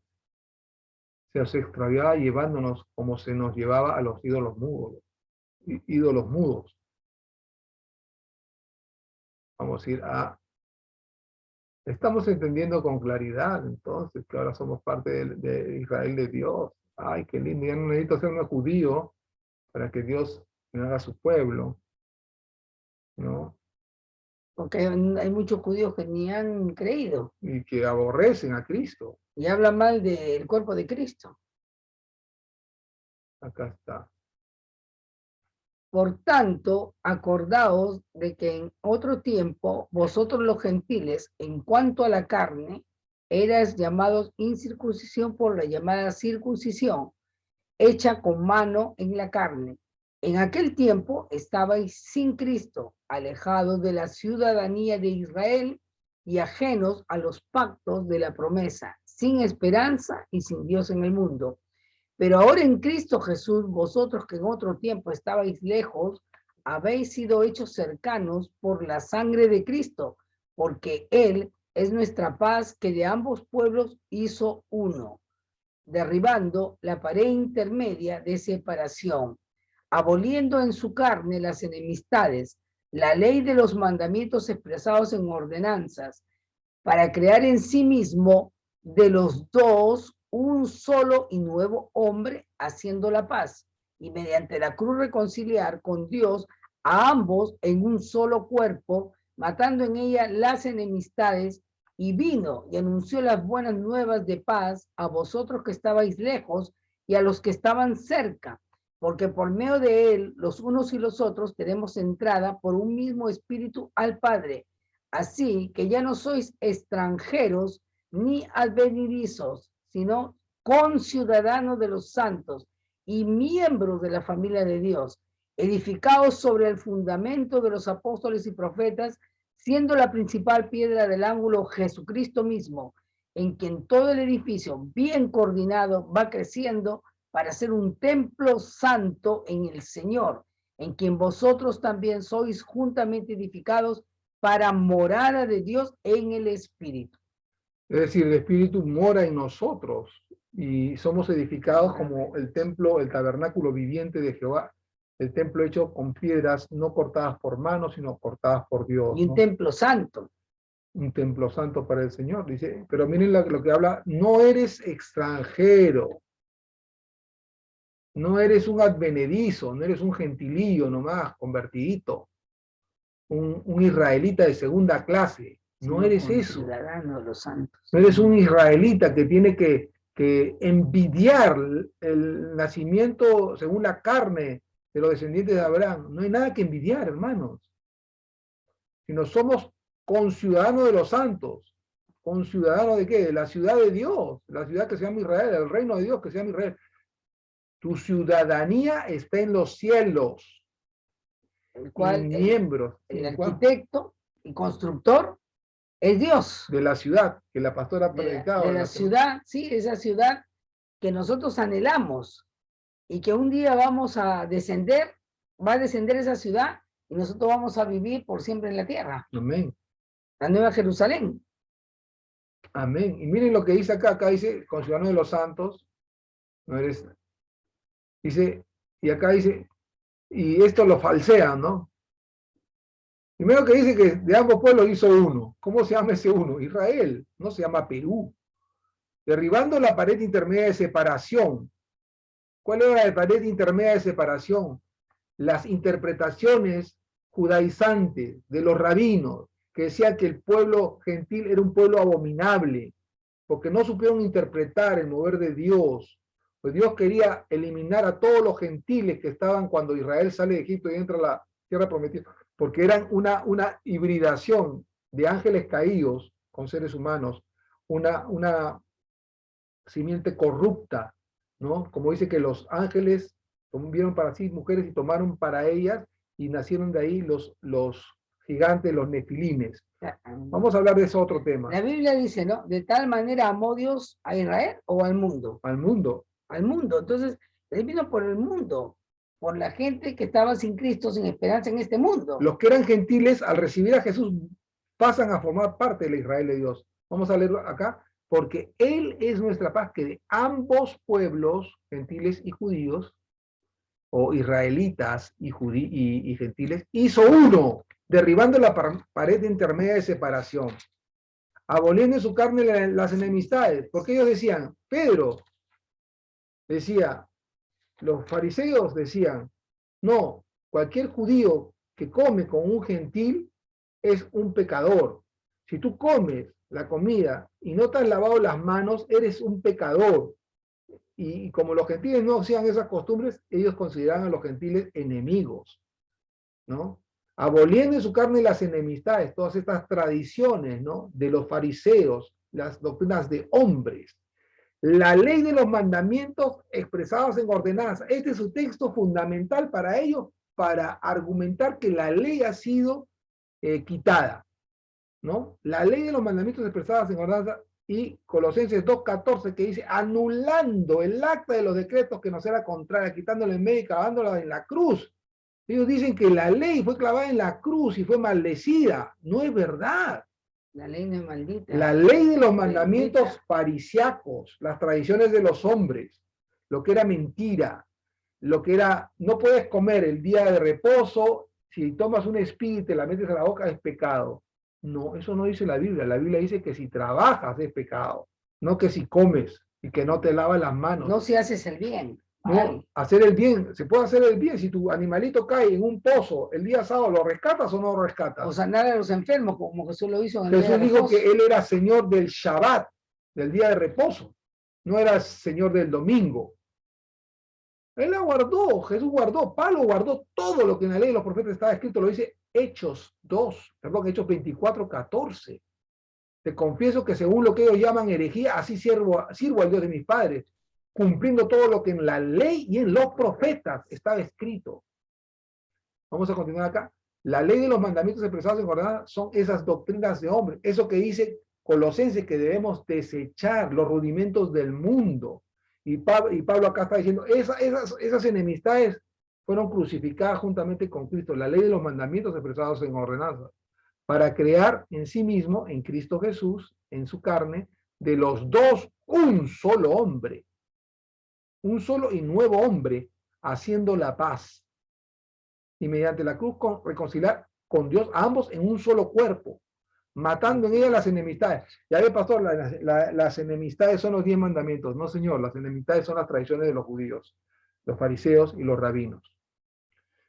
se os extraviaba llevándonos como se nos llevaba a los ídolos mudos. Ídolos mudos. Vamos a ir a... Estamos entendiendo con claridad, entonces, que ahora somos parte de Israel de Dios. Ay, qué lindo, ya no necesito ser un judío para que Dios me haga su pueblo, ¿no? Porque hay muchos judíos que ni han creído Y que aborrecen a Cristo. y hablan mal del cuerpo de Cristo. Acá está. Por tanto, acordaos de que en otro tiempo vosotros los gentiles, en cuanto a la carne, erais llamados incircuncisión por la llamada circuncisión, hecha con mano en la carne. En aquel tiempo estabais sin Cristo, alejados de la ciudadanía de Israel y ajenos a los pactos de la promesa, sin esperanza y sin Dios en el mundo. Pero ahora en Cristo Jesús, vosotros que en otro tiempo estabais lejos, habéis sido hechos cercanos por la sangre de Cristo, porque Él es nuestra paz que de ambos pueblos hizo uno, derribando la pared intermedia de separación, aboliendo en su carne las enemistades, la ley de los mandamientos expresados en ordenanzas, para crear en sí mismo de los dos un solo y nuevo hombre, haciendo la paz, y mediante la cruz reconciliar con Dios a ambos en un solo cuerpo, matando en ella las enemistades, y vino y anunció las buenas nuevas de paz a vosotros que estabais lejos y a los que estaban cerca, porque por medio de él, los unos y los otros tenemos entrada por un mismo espíritu al Padre. Así que ya no sois extranjeros ni advenedizos, sino conciudadanos de los santos y miembros de la familia de Dios, edificados sobre el fundamento de los apóstoles y profetas, siendo la principal piedra del ángulo Jesucristo mismo, en quien todo el edificio, bien coordinado, va creciendo para ser un templo santo en el Señor, en quien vosotros también sois juntamente edificados para morada de Dios en el Espíritu. Es decir, el Espíritu mora en nosotros y somos edificados como el templo, el tabernáculo viviente de Jehová, el templo hecho con piedras no cortadas por manos, sino cortadas por Dios, Y un ¿no? templo santo. Un templo santo para el Señor, dice. Pero miren lo que habla, no eres extranjero, no eres un advenedizo, no eres un gentilillo nomás, convertidito, un israelita de segunda clase. No eres eso. Ciudadano de los santos. No eres un israelita que tiene que envidiar el nacimiento según la carne de los descendientes de Abraham. No hay nada que envidiar, hermanos. Sino somos conciudadanos de los santos. ¿Conciudadanos de qué? De la ciudad de Dios, la ciudad que se llama Israel, el reino de Dios que se llama Israel. Tu ciudadanía está en los cielos. El cual miembros. el arquitecto y constructor es Dios. De la ciudad, que la pastora predicaba. De la ciudad, sí, esa ciudad que nosotros anhelamos y que un día vamos a descender, va a descender esa ciudad y nosotros vamos a vivir por siempre en la tierra. Amén. La Nueva Jerusalén. Amén. Y miren lo que dice acá dice, conciudadano de los santos, no eres, dice, y acá dice, y esto lo falsean, ¿no? Primero que dice que de ambos pueblos hizo uno. ¿Cómo se llama ese uno? Israel, no se llama Perú. Derribando la pared intermedia de separación. ¿Cuál era la pared intermedia de separación? Las interpretaciones judaizantes de los rabinos, que decían que el pueblo gentil era un pueblo abominable, porque no supieron interpretar el mover de Dios. Pues Dios quería eliminar a todos los gentiles que estaban cuando Israel sale de Egipto y entra a la tierra prometida, porque eran una hibridación de ángeles caídos con seres humanos, una simiente corrupta, ¿no? Como dice que los ángeles vieron para sí mujeres y tomaron para ellas, y nacieron de ahí los gigantes, los nefilimes. Vamos a hablar de ese otro tema. La Biblia dice, ¿no? De tal manera amó Dios a Israel o al mundo. Al mundo. Al mundo. Entonces, él vino por el mundo, por la gente que estaba sin Cristo, sin esperanza en este mundo. Los que eran gentiles, al recibir a Jesús, pasan a formar parte de Israel de Dios. Vamos a leerlo acá. Porque Él es nuestra paz, que de ambos pueblos, gentiles y judíos, o israelitas y gentiles, hizo uno, derribando la pared intermedia de separación, aboliendo en su carne las enemistades. Porque ellos decían, Pedro decía, los fariseos decían, no, cualquier judío que come con un gentil es un pecador. Si tú comes la comida y no te has lavado las manos, eres un pecador. Y como los gentiles no hacían esas costumbres, ellos consideraban a los gentiles enemigos, ¿no? Aboliendo en su carne las enemistades, todas estas tradiciones, ¿no? De los fariseos, las doctrinas de hombres. La ley de los mandamientos expresados en ordenanzas. Este es su texto fundamental para ellos, para argumentar que la ley ha sido quitada, ¿no? La ley de los mandamientos expresados en ordenanzas, y Colosenses 2:14 que dice, anulando el acta de los decretos que nos era contraria, quitándole en medio y clavándola en la cruz. Ellos dicen que la ley fue clavada en la cruz y fue maldecida. No es verdad. La ley no es maldita. La ley de los mandamientos farisiacos, las tradiciones de los hombres, lo que era mentira, lo que era, no puedes comer el día de reposo, si tomas una espiga y te la metes a la boca es pecado. No, eso no dice la Biblia. La Biblia dice que si trabajas es pecado, no que si comes y que no te lavas las manos. No si haces el bien. No, hacer el bien, se puede hacer el bien. Si tu animalito cae en un pozo el día sábado, ¿lo rescatas o no lo rescatas? O sanar a los enfermos, como Jesús lo hizo en el Jesús dijo que él era señor del Shabbat, del día de reposo, no era señor del domingo. Él la guardó, Jesús guardó, Pablo guardó todo lo que en la ley de los profetas estaba escrito, lo dice Hechos 2, perdón, Hechos 24:14. Te confieso que según lo que ellos llaman herejía, así sirvo al Dios de mis padres, cumpliendo todo lo que en la ley y en los profetas estaba escrito. Vamos a continuar acá. La ley de los mandamientos expresados en ordenanza son esas doctrinas de hombre. Eso que dice Colosenses, que debemos desechar los rudimentos del mundo. Y Pablo acá está diciendo, esas enemistades fueron crucificadas juntamente con Cristo. La ley de los mandamientos expresados en ordenanza. Para crear en sí mismo, en Cristo Jesús, en su carne, de los dos, un solo hombre. Un solo y nuevo hombre, haciendo la paz. Y mediante la cruz reconciliar con Dios a ambos en un solo cuerpo, matando en ella las enemistades. Ya ve, pastor, las enemistades son los 10 mandamientos. No, señor, las enemistades son las tradiciones de los judíos, los fariseos y los rabinos.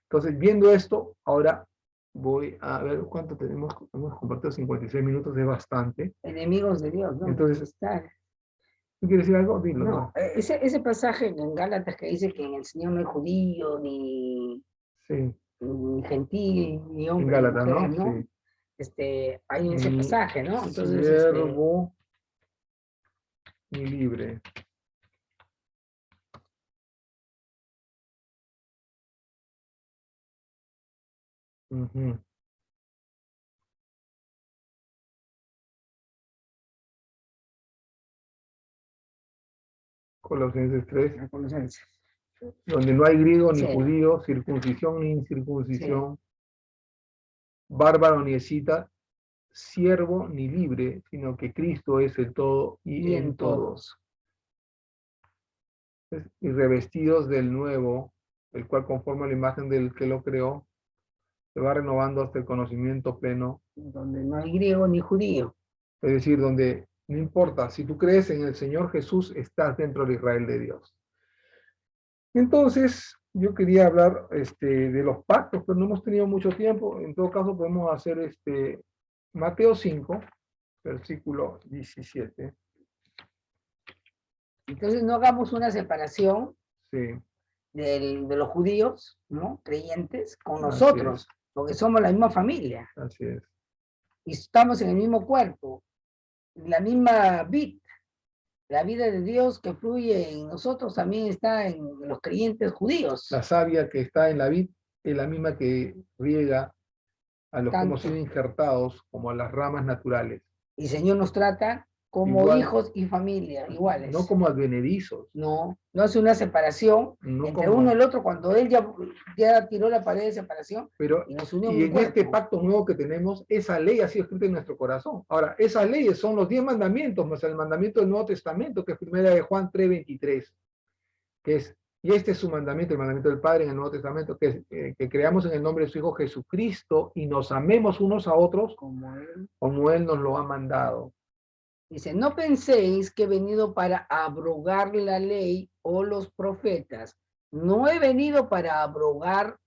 Entonces, viendo esto, ahora voy a ver cuánto tenemos. Hemos compartido 56 minutos, es bastante. Enemigos de Dios, ¿no? Entonces, ¿tú quieres decir algo? Dilo. No, ese pasaje en Gálatas que dice que en el Señor no hay judío, ni, sí, ni gentil, ni hombre, en Gálatas, ni mujer, ¿no? ¿no? Sí. Hay ese pasaje, ¿no? Entonces, siervo ni libre. Uh-huh. Colosenses 3. Colosenses. Donde no hay griego ni Sí. judío, circuncisión ni incircuncisión, sí. Bárbaro ni escita, siervo ni libre, sino que Cristo es el todo y en todos. Y revestidos del nuevo, el cual conforma la imagen del que lo creó, se va renovando hasta el conocimiento pleno. Donde no hay griego ni judío. Es decir, donde no importa, si tú crees en el Señor Jesús, estás dentro de Israel de Dios. Entonces, yo quería hablar de los pactos, pero no hemos tenido mucho tiempo. En todo caso, podemos hacer Mateo 5, versículo 17. Entonces, no hagamos una separación Sí. de los judíos, ¿no? Creyentes, con nosotros, porque somos la misma familia. Así es. Y estamos en el mismo cuerpo, la misma vid. La vida de Dios que fluye en nosotros también está en los creyentes judíos. La savia que está en la vid es la misma que riega a los que hemos sido injertados como a las ramas naturales. Y el Señor nos trata como hijos y familia, iguales. No como advenedizos. No hace una separación entre uno y el otro cuando Él ya tiró la pared de separación. Pero, y nos unió en cuerpo. Este pacto nuevo que tenemos, esa ley ha sido escrita en nuestro corazón. Ahora, esas leyes son los 10 mandamientos, más el mandamiento del Nuevo Testamento, que es 1 de Juan 3:23, que es, y este es su mandamiento, el mandamiento del Padre en el Nuevo Testamento, que creamos en el nombre de su Hijo Jesucristo y nos amemos unos a otros como Él nos lo ha mandado. Dice, no penséis que he venido para abrogar la ley o los profetas. No he venido para abrogar,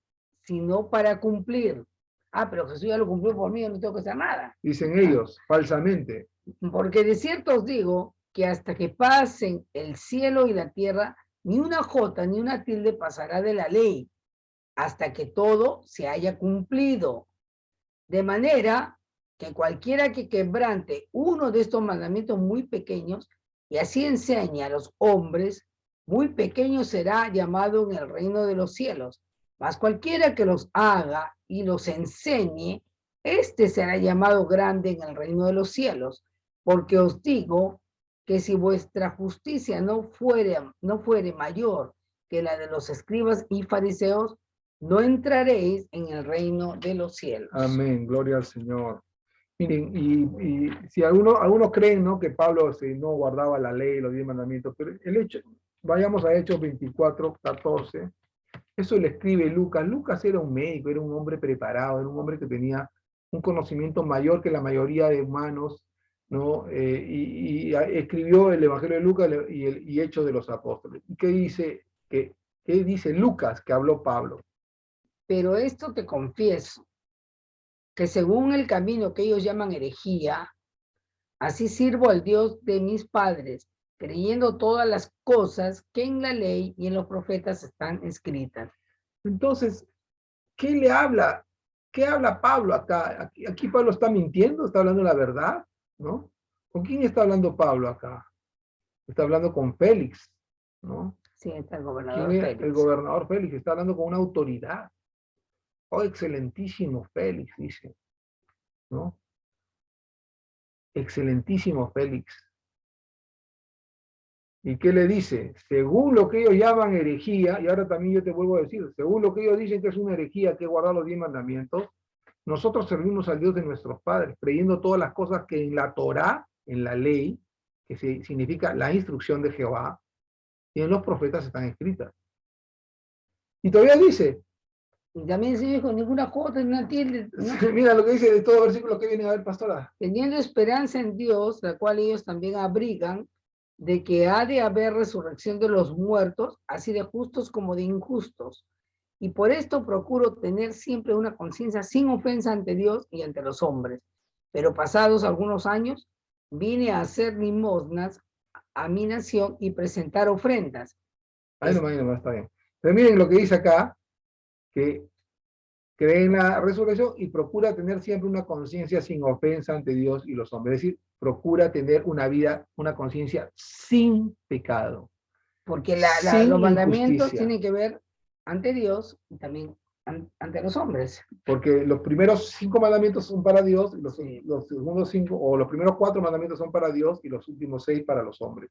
sino para cumplir. Ah, pero Jesús ya lo cumplió por mí, yo no tengo que hacer nada. Dicen ellos, falsamente. Porque de cierto os digo que hasta que pasen el cielo y la tierra, ni una jota ni una tilde pasará de la ley, hasta que todo se haya cumplido. De manera que cualquiera que quebrante uno de estos mandamientos muy pequeños y así enseñe a los hombres, muy pequeño será llamado en el reino de los cielos. Mas cualquiera que los haga y los enseñe, este será llamado grande en el reino de los cielos. Porque os digo que si vuestra justicia no fuere mayor que la de los escribas y fariseos, no entraréis en el reino de los cielos. Amén, gloria al Señor. Miren, y si algunos creen, ¿no?, que Pablo no guardaba la ley, los 10 mandamientos, pero el hecho, vayamos a Hechos 24:14, eso le escribe Lucas. Lucas era un médico, era un hombre preparado, era un hombre que tenía un conocimiento mayor que la mayoría de humanos, ¿no? Y escribió el Evangelio de Lucas y Hechos de los Apóstoles. ¿Y qué dice? ¿Qué dice Lucas que habló Pablo? Pero esto te confieso, que según el camino que ellos llaman herejía, así sirvo al Dios de mis padres, creyendo todas las cosas que en la ley y en los profetas están escritas. Entonces, ¿qué le habla? ¿Qué habla Pablo acá? Aquí Pablo está mintiendo, está hablando la verdad, ¿no? ¿Con quién está hablando Pablo acá? Está hablando con Félix, ¿no? Sí, está el ¿Quién gobernador es? El Félix. gobernador Félix está hablando con una autoridad. Oh, excelentísimo Félix, dice, ¿no? Excelentísimo Félix. ¿Y qué le dice? Según lo que ellos llaman herejía, y ahora también yo te vuelvo a decir, según lo que ellos dicen que es una herejía, que guardar los 10 mandamientos, nosotros servimos al Dios de nuestros padres, creyendo todas las cosas que en la Torá, en la ley, que significa la instrucción de Jehová, y en los profetas están escritas. Y todavía dice, Y también se dijo, ninguna jota, ninguna tilde, ¿no? mira lo que dice de todo versículo que viene a ver, pastora. Teniendo esperanza en Dios, la cual ellos también abrigan, de que ha de haber resurrección de los muertos, así de justos como de injustos. Y por esto procuro tener siempre una conciencia sin ofensa ante Dios y ante los hombres. Pero pasados algunos años, vine a hacer limosnas a mi nación y presentar ofrendas. Ahí nomás, está bien. Pero miren lo que dice acá, que cree en la resurrección y procura tener siempre una conciencia sin ofensa ante Dios y los hombres. Es decir, procura tener una vida, una conciencia sin pecado, Porque sin los mandamientos injusticia. tienen que ver ante Dios y también ante los hombres. Porque los primeros 5 mandamientos son para Dios, y Sí. los segundos 5, o los primeros 4 mandamientos son para Dios, y los últimos 6 para los hombres.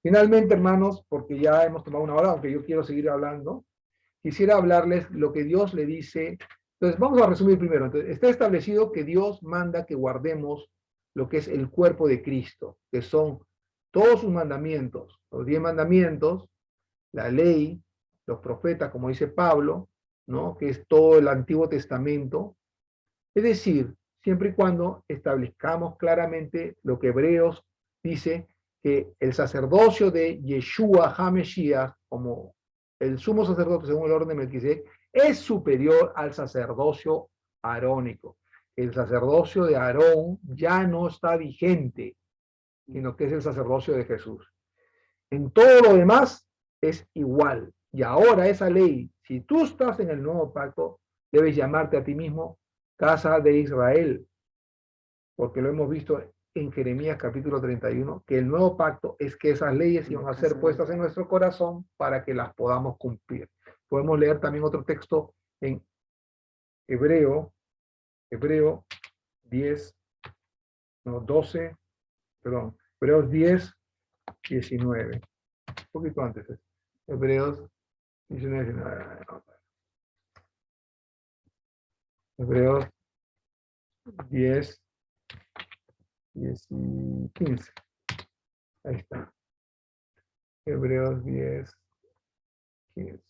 Finalmente, hermanos, porque ya hemos tomado una hora, aunque yo quiero seguir hablando, quisiera hablarles lo que Dios le dice. Entonces, vamos a resumir primero. Entonces, está establecido que Dios manda que guardemos lo que es el cuerpo de Cristo, que son todos sus mandamientos, los 10 mandamientos, la ley, los profetas, como dice Pablo, ¿no? Que es todo el Antiguo Testamento. Es decir, siempre y cuando establezcamos claramente lo que Hebreos dice, que el sacerdocio de Yeshua HaMashiach, como el sumo sacerdote según el orden de Melquisedec, es superior al sacerdocio arónico. El sacerdocio de Aarón ya no está vigente, sino que es el sacerdocio de Jesús. En todo lo demás es igual. Y ahora esa ley, si tú estás en el nuevo pacto, debes llamarte a ti mismo casa de Israel, porque lo hemos visto en Jeremías capítulo 31, que el nuevo pacto es que esas leyes iban a ser puestas en nuestro corazón para que las podamos cumplir. Podemos leer también otro texto en Hebreo 10, no, 12, perdón, Hebreos 10, 19. Un poquito antes. Hebreos 19, 19. Hebreos 10, 10 y 15. Ahí está. Hebreos 10, 15.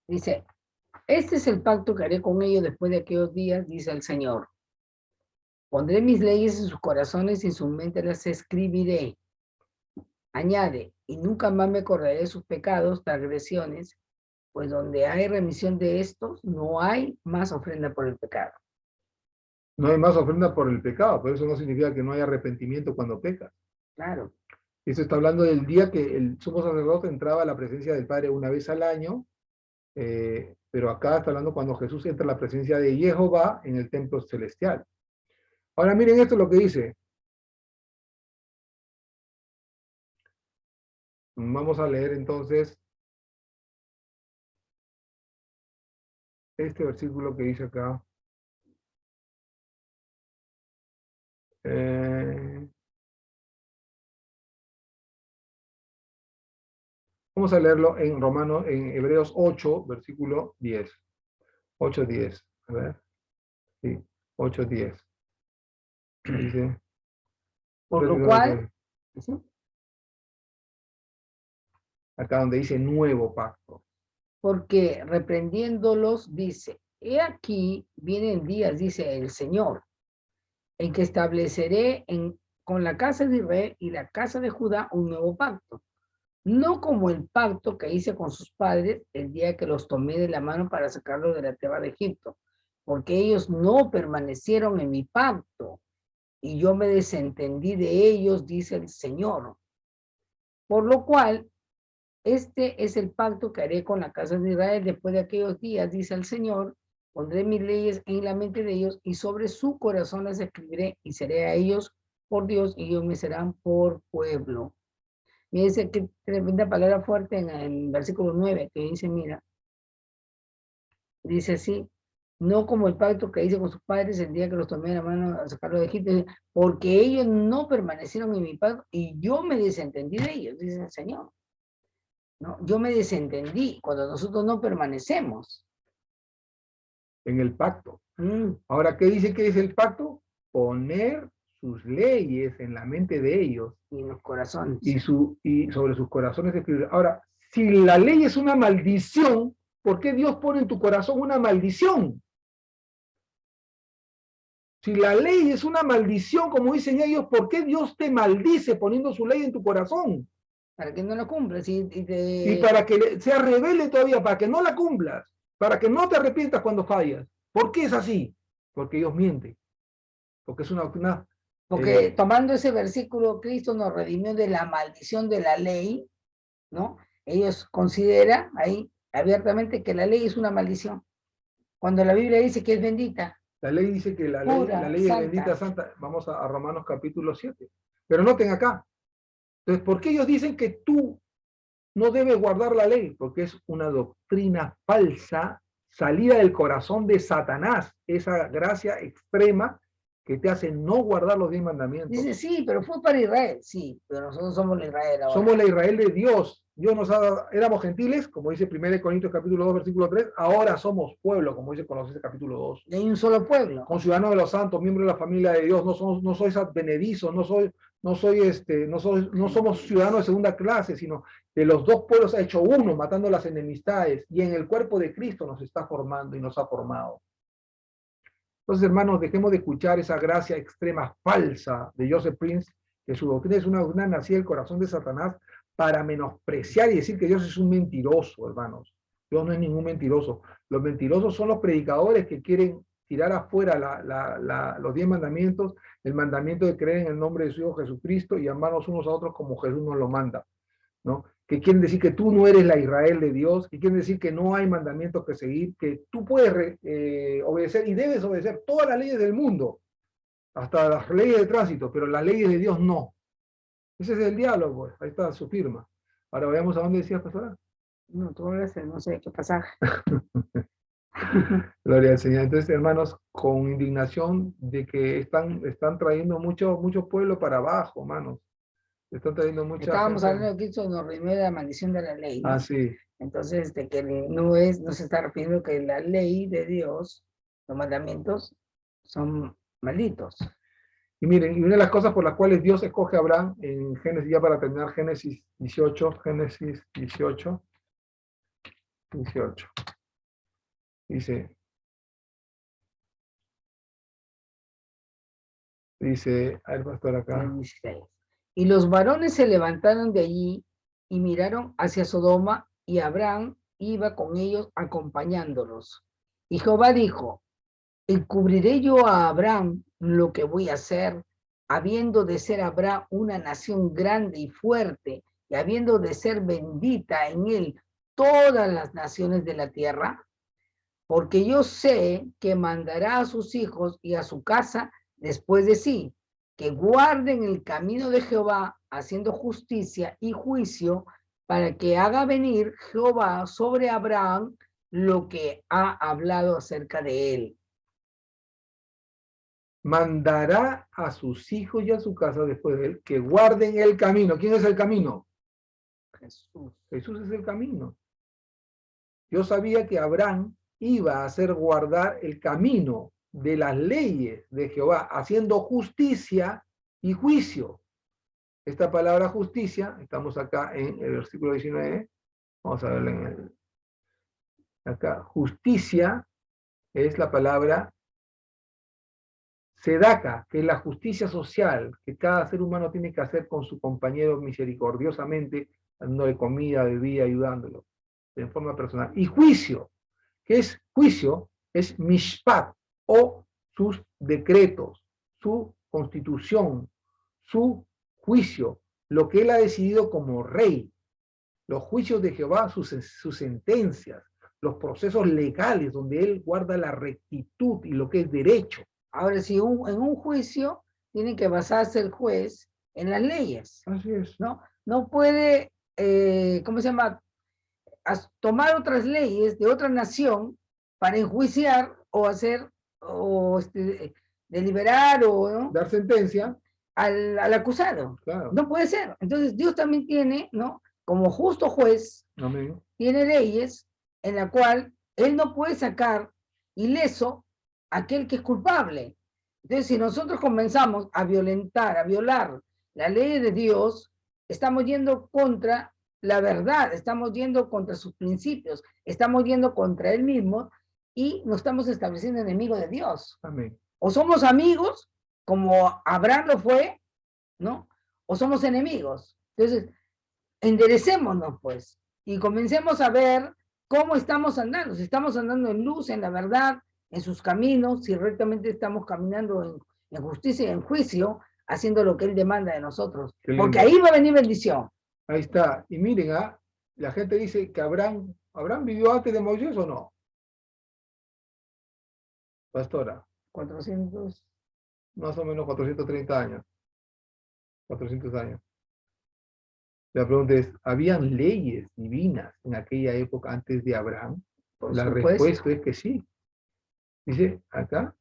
Dice, este es el pacto que haré con ellos después de aquellos días, dice el Señor. Pondré mis leyes en sus corazones y en su mente las escribiré. Añade, y nunca más me acordaré de sus pecados, transgresiones, pues donde hay remisión de estos, no hay más ofrenda por el pecado. No hay más ofrenda por el pecado, pero eso no significa que no haya arrepentimiento cuando pecas. Claro. Eso está hablando del día que el sumo sacerdote entraba a la presencia del Padre una vez al año, pero acá está hablando cuando Jesús entra a la presencia de Jehová en el templo celestial. Ahora miren esto lo que dice. Vamos a leer entonces este versículo que dice acá. Vamos a leerlo en en Hebreos 8, versículo 10. 8, 10. A ver. Sí, 8, 10. Dice. Por lo cual, Acá donde dice nuevo pacto. porque reprendiéndolos dice, he aquí vienen días, dice el Señor, en que estableceré con la casa de Israel y la casa de Judá un nuevo pacto, no como el pacto que hice con sus padres el día que los tomé de la mano para sacarlos de la tierra de Egipto, porque ellos no permanecieron en mi pacto, y yo me desentendí de ellos, dice el Señor. Por lo cual, este es el pacto que haré con la casa de Israel después de aquellos días, dice el Señor. Pondré mis leyes en la mente de ellos y sobre su corazón las escribiré y seré a ellos por Dios y ellos me serán por pueblo. Y dice que tremenda palabra fuerte en el versículo 9 que dice, mira, dice así, no como el pacto que hice con sus padres el día que los tomé de la mano a sacarlos de Egipto, porque ellos no permanecieron en mi pacto y yo me desentendí de ellos, dice el Señor. ¿No? Yo me desentendí cuando nosotros no permanecemos. En el pacto. Ahora, ¿qué dice que es el pacto? Poner sus leyes en la mente de ellos. Y en los corazones. Y sobre sus corazones escribir. Ahora, si la ley es una maldición, ¿por qué Dios pone en tu corazón una maldición? Si la ley es una maldición, como dicen ellos, ¿por qué Dios te maldice poniendo su ley en tu corazón? Para que no la cumplas. Y para que seas rebelde todavía, para que no la cumplas, para que no te arrepientas cuando fallas. ¿Por qué es así? Porque Dios miente. Porque es una porque tomando ese versículo, Cristo nos redimió de la maldición de la ley, ¿no? Ellos consideran ahí abiertamente que la ley es una maldición. Cuando la Biblia dice que es bendita. La ley dice que la pura, ley es bendita, santa. Vamos a Romanos capítulo 7. Pero noten acá. Entonces, ¿por qué ellos dicen que tú no debes guardar la ley? Porque es una doctrina falsa, salida del corazón de Satanás. Esa gracia extrema que te hace no guardar los 10 mandamientos. Dice, sí, pero fue para Israel. Sí, pero nosotros somos la Israel ahora. Somos la Israel de Dios. Dios nos ha dado, éramos gentiles, como dice 1 Corintios capítulo 2, versículo 3. Ahora somos pueblo, como dice Colosenses capítulo 2. Y hay un solo pueblo. Con ciudadanos de los santos, miembros de la familia de Dios. No sois advenedizos, no somos ciudadanos de segunda clase, sino de los dos pueblos ha hecho uno, matando las enemistades. Y en el cuerpo de Cristo nos está formando y nos ha formado. Entonces, hermanos, dejemos de escuchar esa gracia extrema falsa de Joseph Prince, que su doctrina es una doctrina nacida del corazón de Satanás para menospreciar y decir que Dios es un mentiroso, hermanos. Dios no es ningún mentiroso. Los mentirosos son los predicadores que quieren tirar afuera los 10 mandamientos, el mandamiento de creer en el nombre de su Hijo Jesucristo y amarnos unos a otros como Jesús nos lo manda, ¿no? Que quieren decir que tú no eres la Israel de Dios, que quieren decir que no hay mandamientos que seguir, que tú puedes obedecer y debes obedecer todas las leyes del mundo, hasta las leyes de tránsito, pero las leyes de Dios no. Ese es el diálogo, pues. Ahí está su firma. Ahora veamos a dónde decías, pastora. No, tú hablas, no sé qué pasaje. Gloria al Señor. Entonces, hermanos, con indignación de que están trayendo mucho pueblo para abajo, hermanos. Están trayendo mucha Estábamos gente. hablando de que Cristo nos redimió de la maldición de la ley, ¿no? Ah, sí. Entonces, de que no se está refiriendo que la ley de Dios, los mandamientos, son malditos. Y miren, y una de las cosas por las cuales Dios escoge a Abraham en Génesis, ya para terminar, Génesis 18, dice, al pastor acá. Y los varones se levantaron de allí y miraron hacia Sodoma, y Abraham iba con ellos acompañándolos. Y Jehová dijo, ¿encubriré yo a Abraham lo que voy a hacer, habiendo de ser Abraham una nación grande y fuerte, y habiendo de ser bendita en él todas las naciones de la tierra? Porque yo sé que mandará a sus hijos y a su casa después de sí, que guarden el camino de Jehová, haciendo justicia y juicio, para que haga venir Jehová sobre Abraham lo que ha hablado acerca de él. Mandará a sus hijos y a su casa después de él que guarden el camino. ¿Quién es el camino? Jesús. Jesús es el camino. Yo sabía que Abraham iba a hacer guardar el camino de las leyes de Jehová, haciendo justicia y juicio. Esta palabra justicia, estamos acá en el versículo 19, vamos a verla acá. Justicia es la palabra Sedaka, que es la justicia social que cada ser humano tiene que hacer con su compañero misericordiosamente, dándole comida, bebida, ayudándolo, en forma personal. Y juicio, ¿qué es juicio? Es mishpat, o sus decretos, su constitución, su juicio, lo que él ha decidido como rey, los juicios de Jehová, sus sentencias, los procesos legales donde él guarda la rectitud y lo que es derecho. Ahora, si en un juicio tiene que basarse el juez en las leyes, Así es. ¿no? No puede, ¿cómo se llama? Tomar otras leyes de otra nación para enjuiciar o hacer, o deliberar o, ¿no?, Dar sentencia al acusado. Claro. No puede ser. Entonces Dios también tiene, ¿no?, como justo juez, Amén. tiene leyes en la cual él no puede sacar ileso a aquel que es culpable. Entonces, si nosotros comenzamos a violentar, a violar la ley de Dios, estamos yendo contra la verdad, estamos yendo contra sus principios, estamos yendo contra él mismo y nos estamos estableciendo enemigos de Dios. Amén. O somos amigos, como Abraham lo fue, ¿no? O somos enemigos. Entonces, enderecémonos, pues, y comencemos a ver cómo estamos andando. Si estamos andando en luz, en la verdad, en sus caminos, si rectamente estamos caminando en justicia y en juicio, haciendo lo que Él demanda de nosotros. Porque ahí va a venir bendición. Ahí está. Y miren, la gente dice que Abraham vivió antes de Moisés o no. Pastora. 400. Más o menos 430 años. 400 años. La pregunta es, ¿habían leyes divinas en aquella época antes de Abraham? Por La supuesto. respuesta es que sí. Dice acá.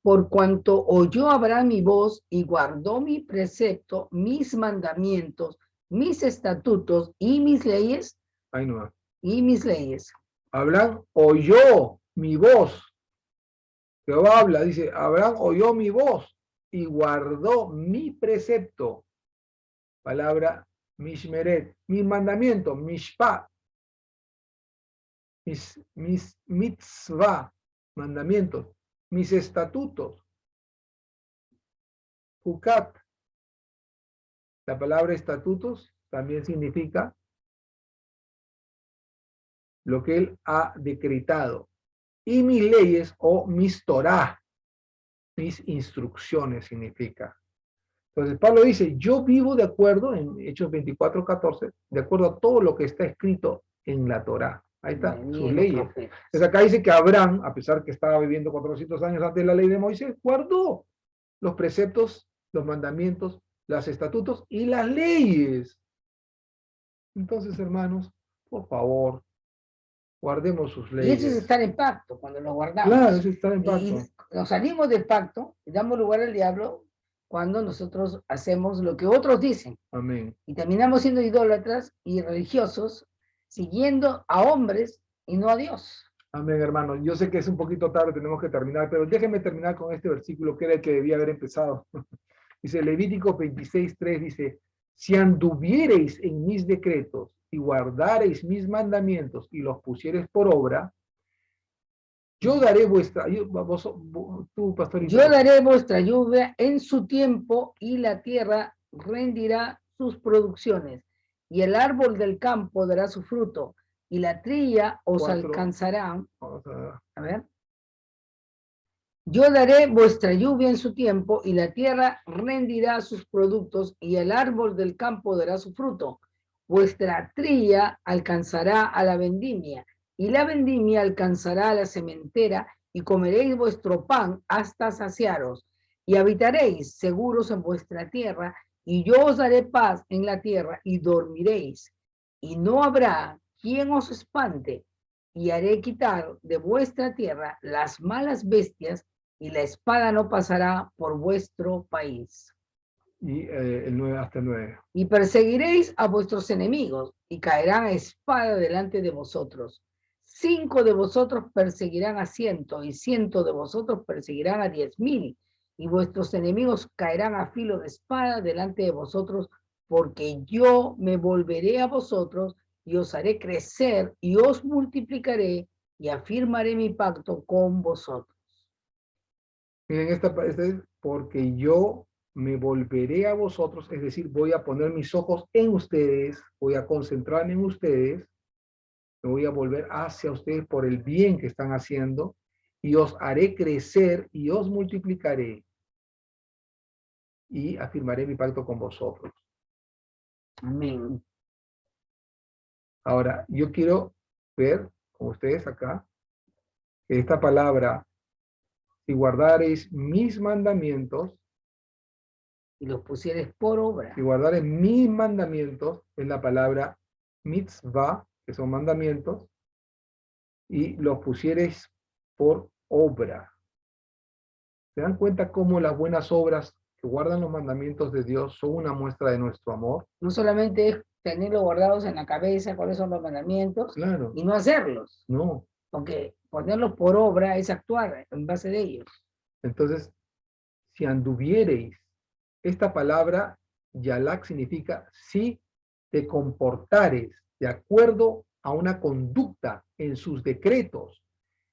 Por cuanto oyó Abraham mi voz y guardó mi precepto, mis mandamientos, mis estatutos y mis leyes. Ahí no va. Y mis leyes. Abraham oyó mi voz. Jehová habla, dice, Abraham oyó mi voz y guardó mi precepto. Palabra mishmeret, mis mandamientos, mishpat, mis mitzvah, mandamientos, mis estatutos, hukat. La palabra estatutos también significa lo que él ha decretado. Y mis leyes o mis Torah, mis instrucciones significa. Entonces Pablo dice, yo vivo de acuerdo, en Hechos 24:14, de acuerdo a todo lo que está escrito en la Torah. Ahí está, sus leyes. Entonces acá dice que Abraham, a pesar que estaba viviendo 400 años antes de la ley de Moisés, guardó los preceptos, los mandamientos, los estatutos y las leyes. Entonces, hermanos, por favor, guardemos sus leyes. Y eso es estar en pacto, cuando lo guardamos. Claro, eso es estar en pacto. Y nos salimos del pacto y damos lugar al diablo cuando nosotros hacemos lo que otros dicen. Amén. Y terminamos siendo idólatras y religiosos, siguiendo a hombres y no a Dios. Amén, hermanos. Yo sé que es un poquito tarde, tenemos que terminar, pero déjenme terminar con este versículo que era el que debía haber empezado. Dice Levítico 26:3, dice, si anduviereis en mis decretos y guardareis mis mandamientos y los pusiereis por obra, yo daré vuestra, tú, pastorito. Yo daré vuestra lluvia en su tiempo y la tierra rendirá sus producciones y el árbol del campo dará su fruto y la trilla os alcanzará. A ver. Yo daré vuestra lluvia en su tiempo y la tierra rendirá sus productos y el árbol del campo dará su fruto. Vuestra trilla alcanzará a la vendimia y la vendimia alcanzará a la sementera y comeréis vuestro pan hasta saciaros y habitaréis seguros en vuestra tierra y yo os daré paz en la tierra y dormiréis y no habrá quien os espante y haré quitar de vuestra tierra las malas bestias y la espada no pasará por vuestro país. Y el 9 hasta el 9. Y perseguiréis a vuestros enemigos y caerán a espada delante de vosotros. 5 de vosotros perseguirán a 100 y 100 de vosotros perseguirán a 10,000 y vuestros enemigos caerán a filo de espada delante de vosotros, porque yo me volveré a vosotros y os haré crecer y os multiplicaré y afirmaré mi pacto con vosotros. Miren, esta es porque yo me volveré a vosotros, es decir, voy a poner mis ojos en ustedes, voy a concentrarme en ustedes, me voy a volver hacia ustedes por el bien que están haciendo, y os haré crecer y os multiplicaré, y afirmaré mi pacto con vosotros. Amén. Ahora, yo quiero ver con ustedes acá, que esta palabra, si guardareis mis mandamientos, Y los pusieres por obra. si guardareis mis mandamientos, es la palabra mitzvah, que son mandamientos, y los pusiereis por obra. ¿Se dan cuenta cómo las buenas obras que guardan los mandamientos de Dios son una muestra de nuestro amor? No solamente es tenerlos guardados en la cabeza, cuáles son los mandamientos, Claro, y no hacerlos. no. Porque ponerlos por obra es actuar en base de ellos. Entonces, si anduviereis, esta palabra, yalak, significa si te comportares de acuerdo a una conducta en sus decretos.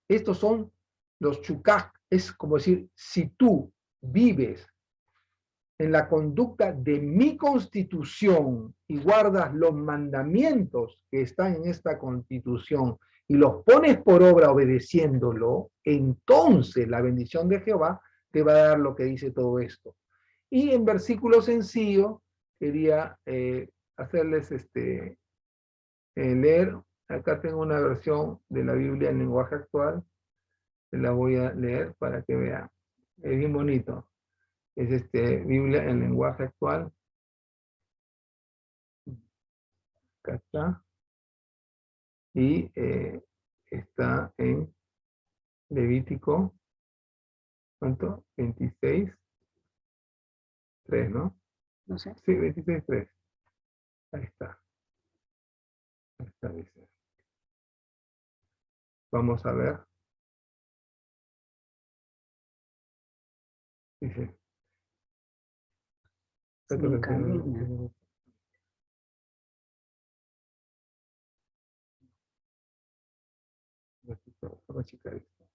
Estos son los chukak, es como decir, si tú vives en la conducta de mi constitución y guardas los mandamientos que están en esta constitución y los pones por obra obedeciéndolo, entonces la bendición de Jehová te va a dar lo que dice todo esto. Y en versículo sencillo, quería hacerles leer, acá tengo una versión de la Biblia en lenguaje actual, se la voy a leer para que vean, es bien bonito. Es Biblia en lenguaje actual. Acá está. Y está en Levítico, ¿cuánto? 26, 3, ¿no? No sé. Sí, 26, 3. Ahí está. Ahí está, dice. Vamos a ver. Dice. Se encamina. Vamos a checar esto.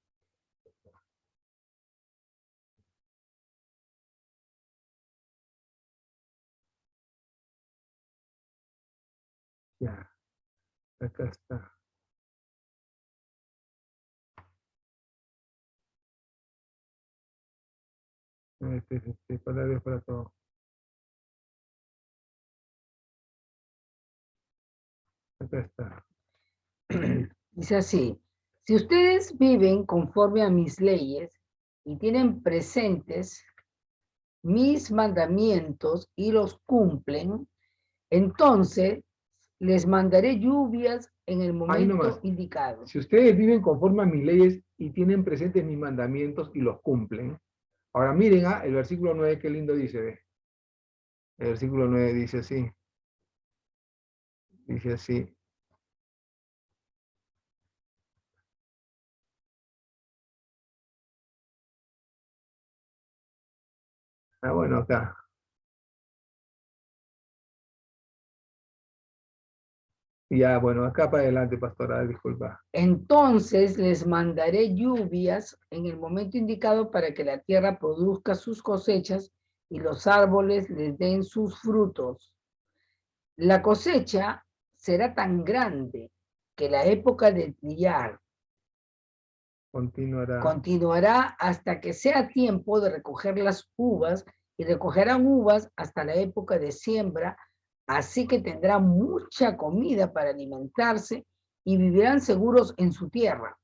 Ya. Acá está. Palabras para todo. Acá está. Dice así, si ustedes viven conforme a mis leyes y tienen presentes mis mandamientos y los cumplen, entonces les mandaré lluvias en el Ahí momento nomás. indicado. Si ustedes viven conforme a mis leyes y tienen presentes mis mandamientos y los cumplen. Ahora miren el versículo 9, qué lindo dice, ¿ve? El versículo 9 dice así. Dice así. Bueno, acá. Ya, bueno, acá para adelante, pastora, disculpa. Entonces les mandaré lluvias en el momento indicado para que la tierra produzca sus cosechas y los árboles les den sus frutos. La cosecha será tan grande que la época de trillar continuará hasta que sea tiempo de recoger las uvas, y recogerán uvas hasta la época de siembra, así que tendrán mucha comida para alimentarse y vivirán seguros en su tierra.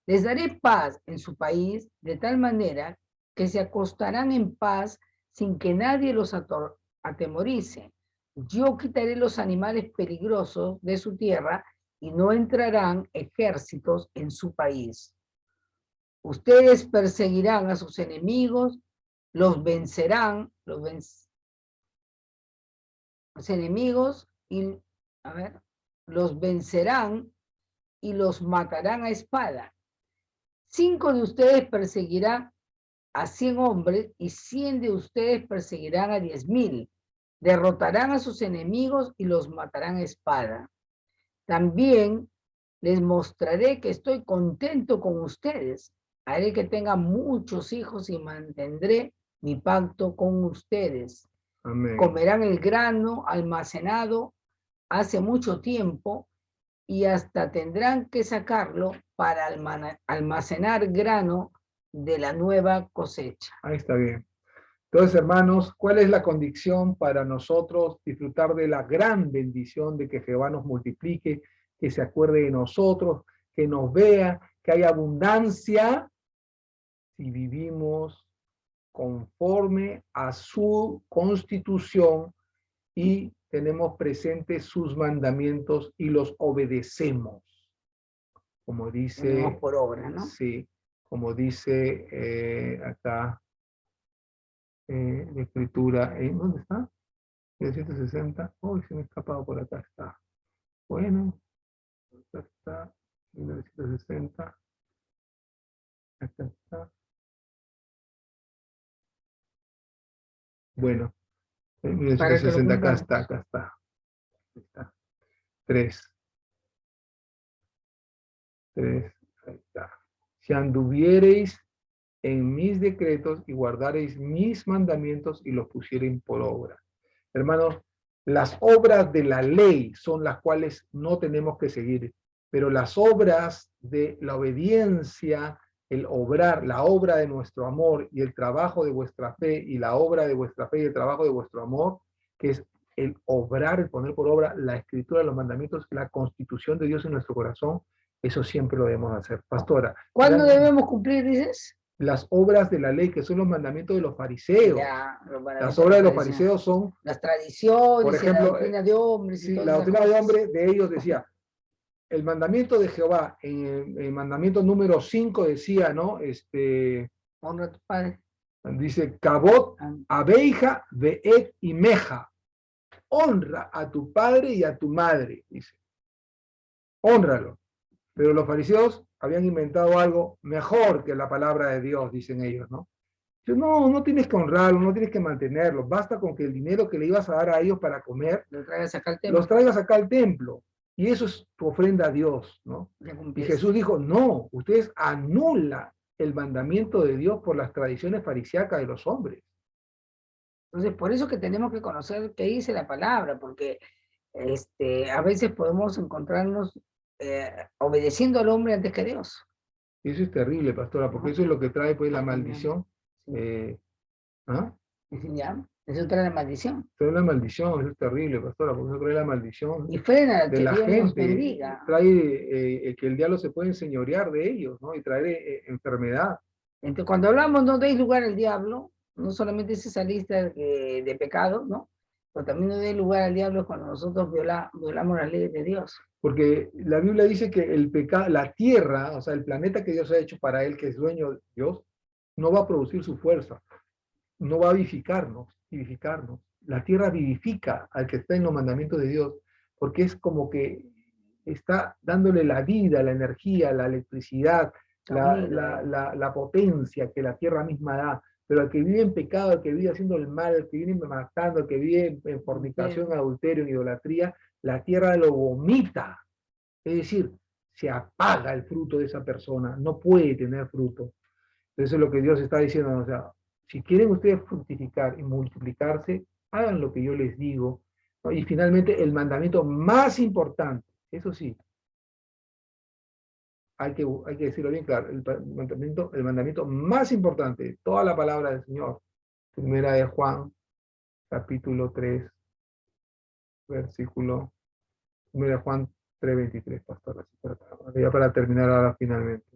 Les daré paz en su país de tal manera que se acostarán en paz sin que nadie los atemorice. Yo quitaré los animales peligrosos de su tierra y no entrarán ejércitos en su país. Ustedes perseguirán a sus enemigos, los vencerán, los enemigos y, los vencerán y los matarán a espada. 5 de ustedes perseguirán a 100 hombres y 100 de ustedes perseguirán a 10,000. Derrotarán a sus enemigos y los matarán a espada. También les mostraré que estoy contento con ustedes. Haré que tengan muchos hijos y mantendré mi pacto con ustedes. Amén. Comerán el grano almacenado hace mucho tiempo y hasta tendrán que sacarlo para almacenar grano de la nueva cosecha. Ahí está bien. Entonces, hermanos, ¿cuál es la condición para nosotros disfrutar de la gran bendición de que Jehová nos multiplique, que se acuerde de nosotros, que nos vea, que haya abundancia? Si vivimos conforme a su constitución y tenemos presentes sus mandamientos y los obedecemos. Como dice, Ponemos por obra, ¿no? sí, como dice acá la escritura, ¿dónde está? 1960, oh, se me ha escapado por acá, está. Bueno, acá está, 1960, acá está. Bueno, en Para que lo 1960, acá cumplamos. está, acá está. Ahí está. 3, ahí está. Si anduviereis en mis decretos y guardareis mis mandamientos y los pusiereis por obra. Hermanos, las obras de la ley son las cuales no tenemos que seguir, pero las obras de la obediencia, el obrar, la obra de nuestro amor y el trabajo de vuestra fe y la obra de vuestra fe y el trabajo de vuestro amor, que es el obrar, el poner por obra la escritura, los mandamientos, la constitución de Dios en nuestro corazón, eso siempre lo debemos hacer. Pastora, ¿Cuándo debemos cumplir, dices? las obras de la ley, que son los mandamientos de los fariseos. Ya, las obras de los fariseos son, las tradiciones, por ejemplo, la doctrina de hombres. Sí, la doctrina de hombres de ellos decía, el mandamiento de Jehová, en el mandamiento número 5 decía, ¿no? Honra a tu padre. Dice, Cabot, Abeija, Beet y Meja. Honra a tu padre y a tu madre, dice. Hónralo. Pero los fariseos habían inventado algo mejor que la palabra de Dios, dicen ellos, ¿no? No, no tienes que honrarlo, no tienes que mantenerlo. Basta con que el dinero que le ibas a dar a ellos para comer, los traigas acá al templo. Los traigas acá al templo. Y eso es tu ofrenda a Dios, ¿no? Y Jesús dijo, no, ustedes anulan el mandamiento de Dios por las tradiciones farisíacas de los hombres. Entonces, por eso que tenemos que conocer qué dice la palabra, porque a veces podemos encontrarnos obedeciendo al hombre antes que a Dios. Y eso es terrible, pastora, porque eso es lo que trae pues la maldición. ¿Ah? ¿Ya? Eso trae la maldición. Trae la maldición, eso es terrible, pastora, porque eso trae la maldición y frena de que la Dios gente. nos bendiga. Trae que el diablo se puede enseñorear de ellos, ¿no? Y traer enfermedad. Entonces, cuando hablamos no deis lugar al diablo, no solamente es esa lista de pecados, ¿no? Pero también no deis lugar al diablo cuando nosotros violamos las leyes de Dios. Porque la Biblia dice que el pecado, la tierra, o sea, el planeta que Dios ha hecho para él, que es dueño de Dios, no va a producir su fuerza, no va a vivificarnos. La tierra vivifica al que está en los mandamientos de Dios, porque es como que está dándole la vida, la energía, la electricidad, la potencia que la tierra misma da. Pero al que vive en pecado, al que vive haciendo el mal, al que vive matando, al que vive en fornicación, adulterio, en idolatría, la tierra lo vomita. Es decir, se apaga el fruto de esa persona, no puede tener fruto. Eso es lo que Dios está diciendo. O sea, si quieren ustedes fructificar y multiplicarse, hagan lo que yo les digo, ¿no? Y finalmente, el mandamiento más importante, eso sí, hay que decirlo bien claro, el mandamiento más importante de toda la palabra del Señor, primera de Juan, capítulo 3, versículo, primera de Juan 3:23, pastor, ya para terminar ahora finalmente.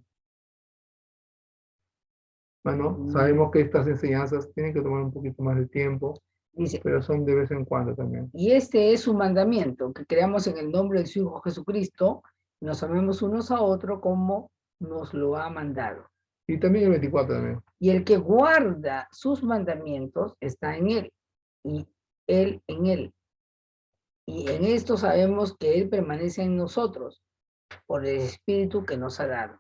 Bueno, sabemos que estas enseñanzas tienen que tomar un poquito más de tiempo, dice, pero son de vez en cuando también. Y este es su mandamiento, que creamos en el nombre de su Hijo Jesucristo, nos amemos unos a otros como nos lo ha mandado. Y también el 24 también. Y el que guarda sus mandamientos está en él, y él en él. Y en esto sabemos que él permanece en nosotros, por el Espíritu que nos ha dado.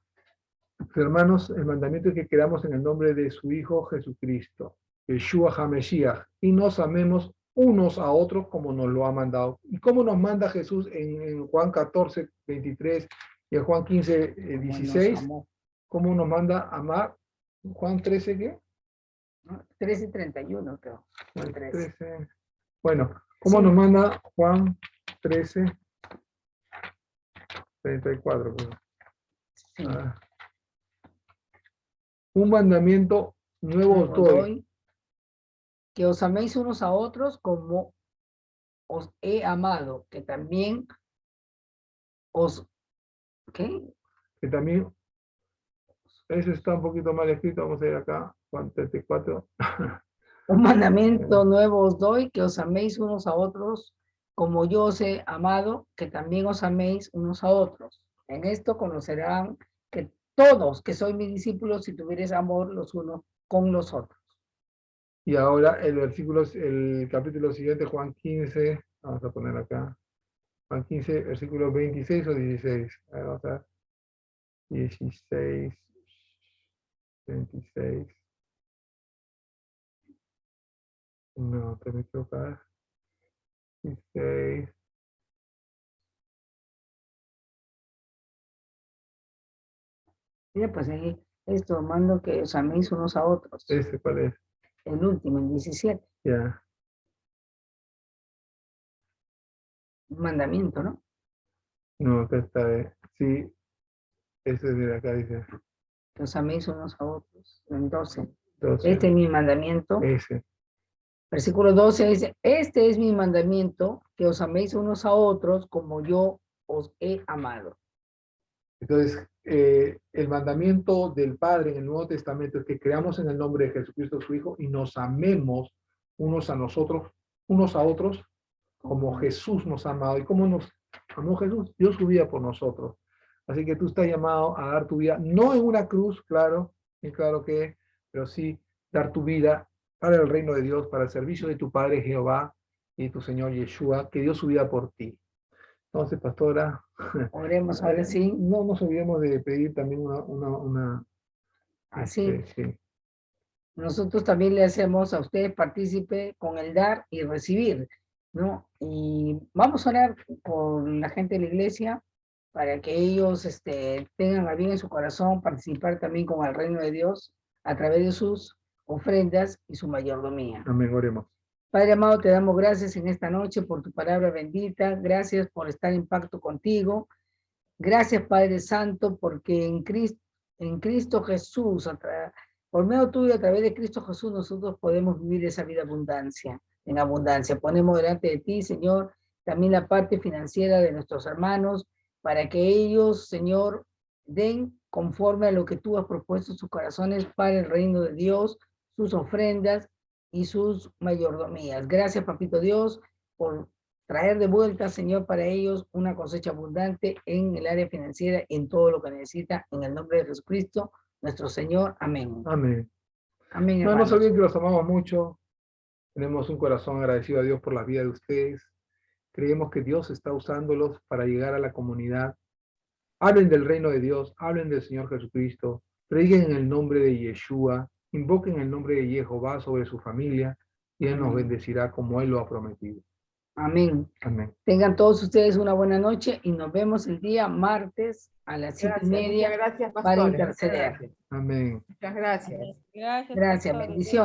Hermanos, el mandamiento es que quedamos en el nombre de su Hijo Jesucristo, Yeshua HaMashiach, y nos amemos unos a otros como nos lo ha mandado. ¿Y cómo nos manda Jesús en Juan 14, 23 y en Juan 15, 16? ¿Cómo nos manda amar? Juan 13, ¿qué? ¿no? 13:31 creo. Juan 13. 13. Bueno, ¿cómo Sí. nos manda Juan 13:34? Pues. Sí. Ah. Un mandamiento nuevo os Os doy. doy que os améis unos a otros como os he amado, que también os, ¿qué? Que también, eso está un poquito mal escrito, vamos a ir acá, Juan 34. Un mandamiento nuevo os doy, que os améis unos a otros como yo os he amado, que también os améis unos a otros. En esto conocerán que todos que sois mis discípulos si tuviereis amor los unos con los otros. Y ahora el capítulo siguiente, Juan 15, vamos a poner acá, Juan 15, versículos 26 o 16. A ver, vamos a ver. 16, 26. No, te me equivocas. 16. Mira, pues ahí esto mando que os améis unos a otros. ¿Ese cuál es? El último, el 17. Ya. Un mandamiento, ¿no? No, acá está. Sí, ese es de acá, dice. Que os améis unos a otros. En 12. 12. Este es mi mandamiento. Ese. Versículo 12 dice, este es mi mandamiento, que os améis unos a otros como yo os he amado. Entonces, el mandamiento del Padre en el Nuevo Testamento es que creamos en el nombre de Jesucristo su Hijo y nos amemos unos a nosotros, unos a otros, como Jesús nos ha amado. ¿Y cómo nos amó Jesús? Dio su vida por nosotros. Así que tú estás llamado a dar tu vida, no en una cruz, claro, y claro que, pero sí dar tu vida para el reino de Dios, para el servicio de tu Padre Jehová y tu Señor Yeshua, que dio su vida por ti. Entonces, pastora, Oremos ahora sí. no nos olvidemos de pedir también una Así, sí. nosotros también le hacemos a usted partícipe con el dar y recibir, ¿no? Y vamos a orar por la gente de la iglesia para que ellos tengan a bien en su corazón participar también con el reino de Dios a través de sus ofrendas y su mayordomía. Amén, oremos. Padre amado, te damos gracias en esta noche por tu palabra bendita. Gracias por estar en pacto contigo. Gracias, Padre Santo, porque en Cristo Jesús, por medio tuyo, a través de Cristo Jesús, nosotros podemos vivir esa vida en abundancia. Ponemos delante de ti, Señor, también la parte financiera de nuestros hermanos, para que ellos, Señor, den conforme a lo que tú has propuesto en sus corazones para el reino de Dios, sus ofrendas y sus mayordomías. Gracias, Papito Dios, por traer de vuelta, Señor, para ellos una cosecha abundante en el área financiera y en todo lo que necesita, en el nombre de Jesucristo, nuestro Señor. Amén. Amén. Amén, No hermanos. se olviden que los amamos mucho. Tenemos un corazón agradecido a Dios por la vida de ustedes. Creemos que Dios está usándolos para llegar a la comunidad. Hablen del reino de Dios, hablen del Señor Jesucristo, prediquen en el nombre de Yeshua, invoquen el nombre de Jehová sobre su familia y Él nos bendecirá como Él lo ha prometido. Amén. Amén. Tengan todos ustedes una buena noche y nos vemos el día martes a las 7:30 Muchas gracias, para pastores. interceder. Muchas gracias. Amén. Muchas gracias. Gracias, Gracias, pastor. bendiciones.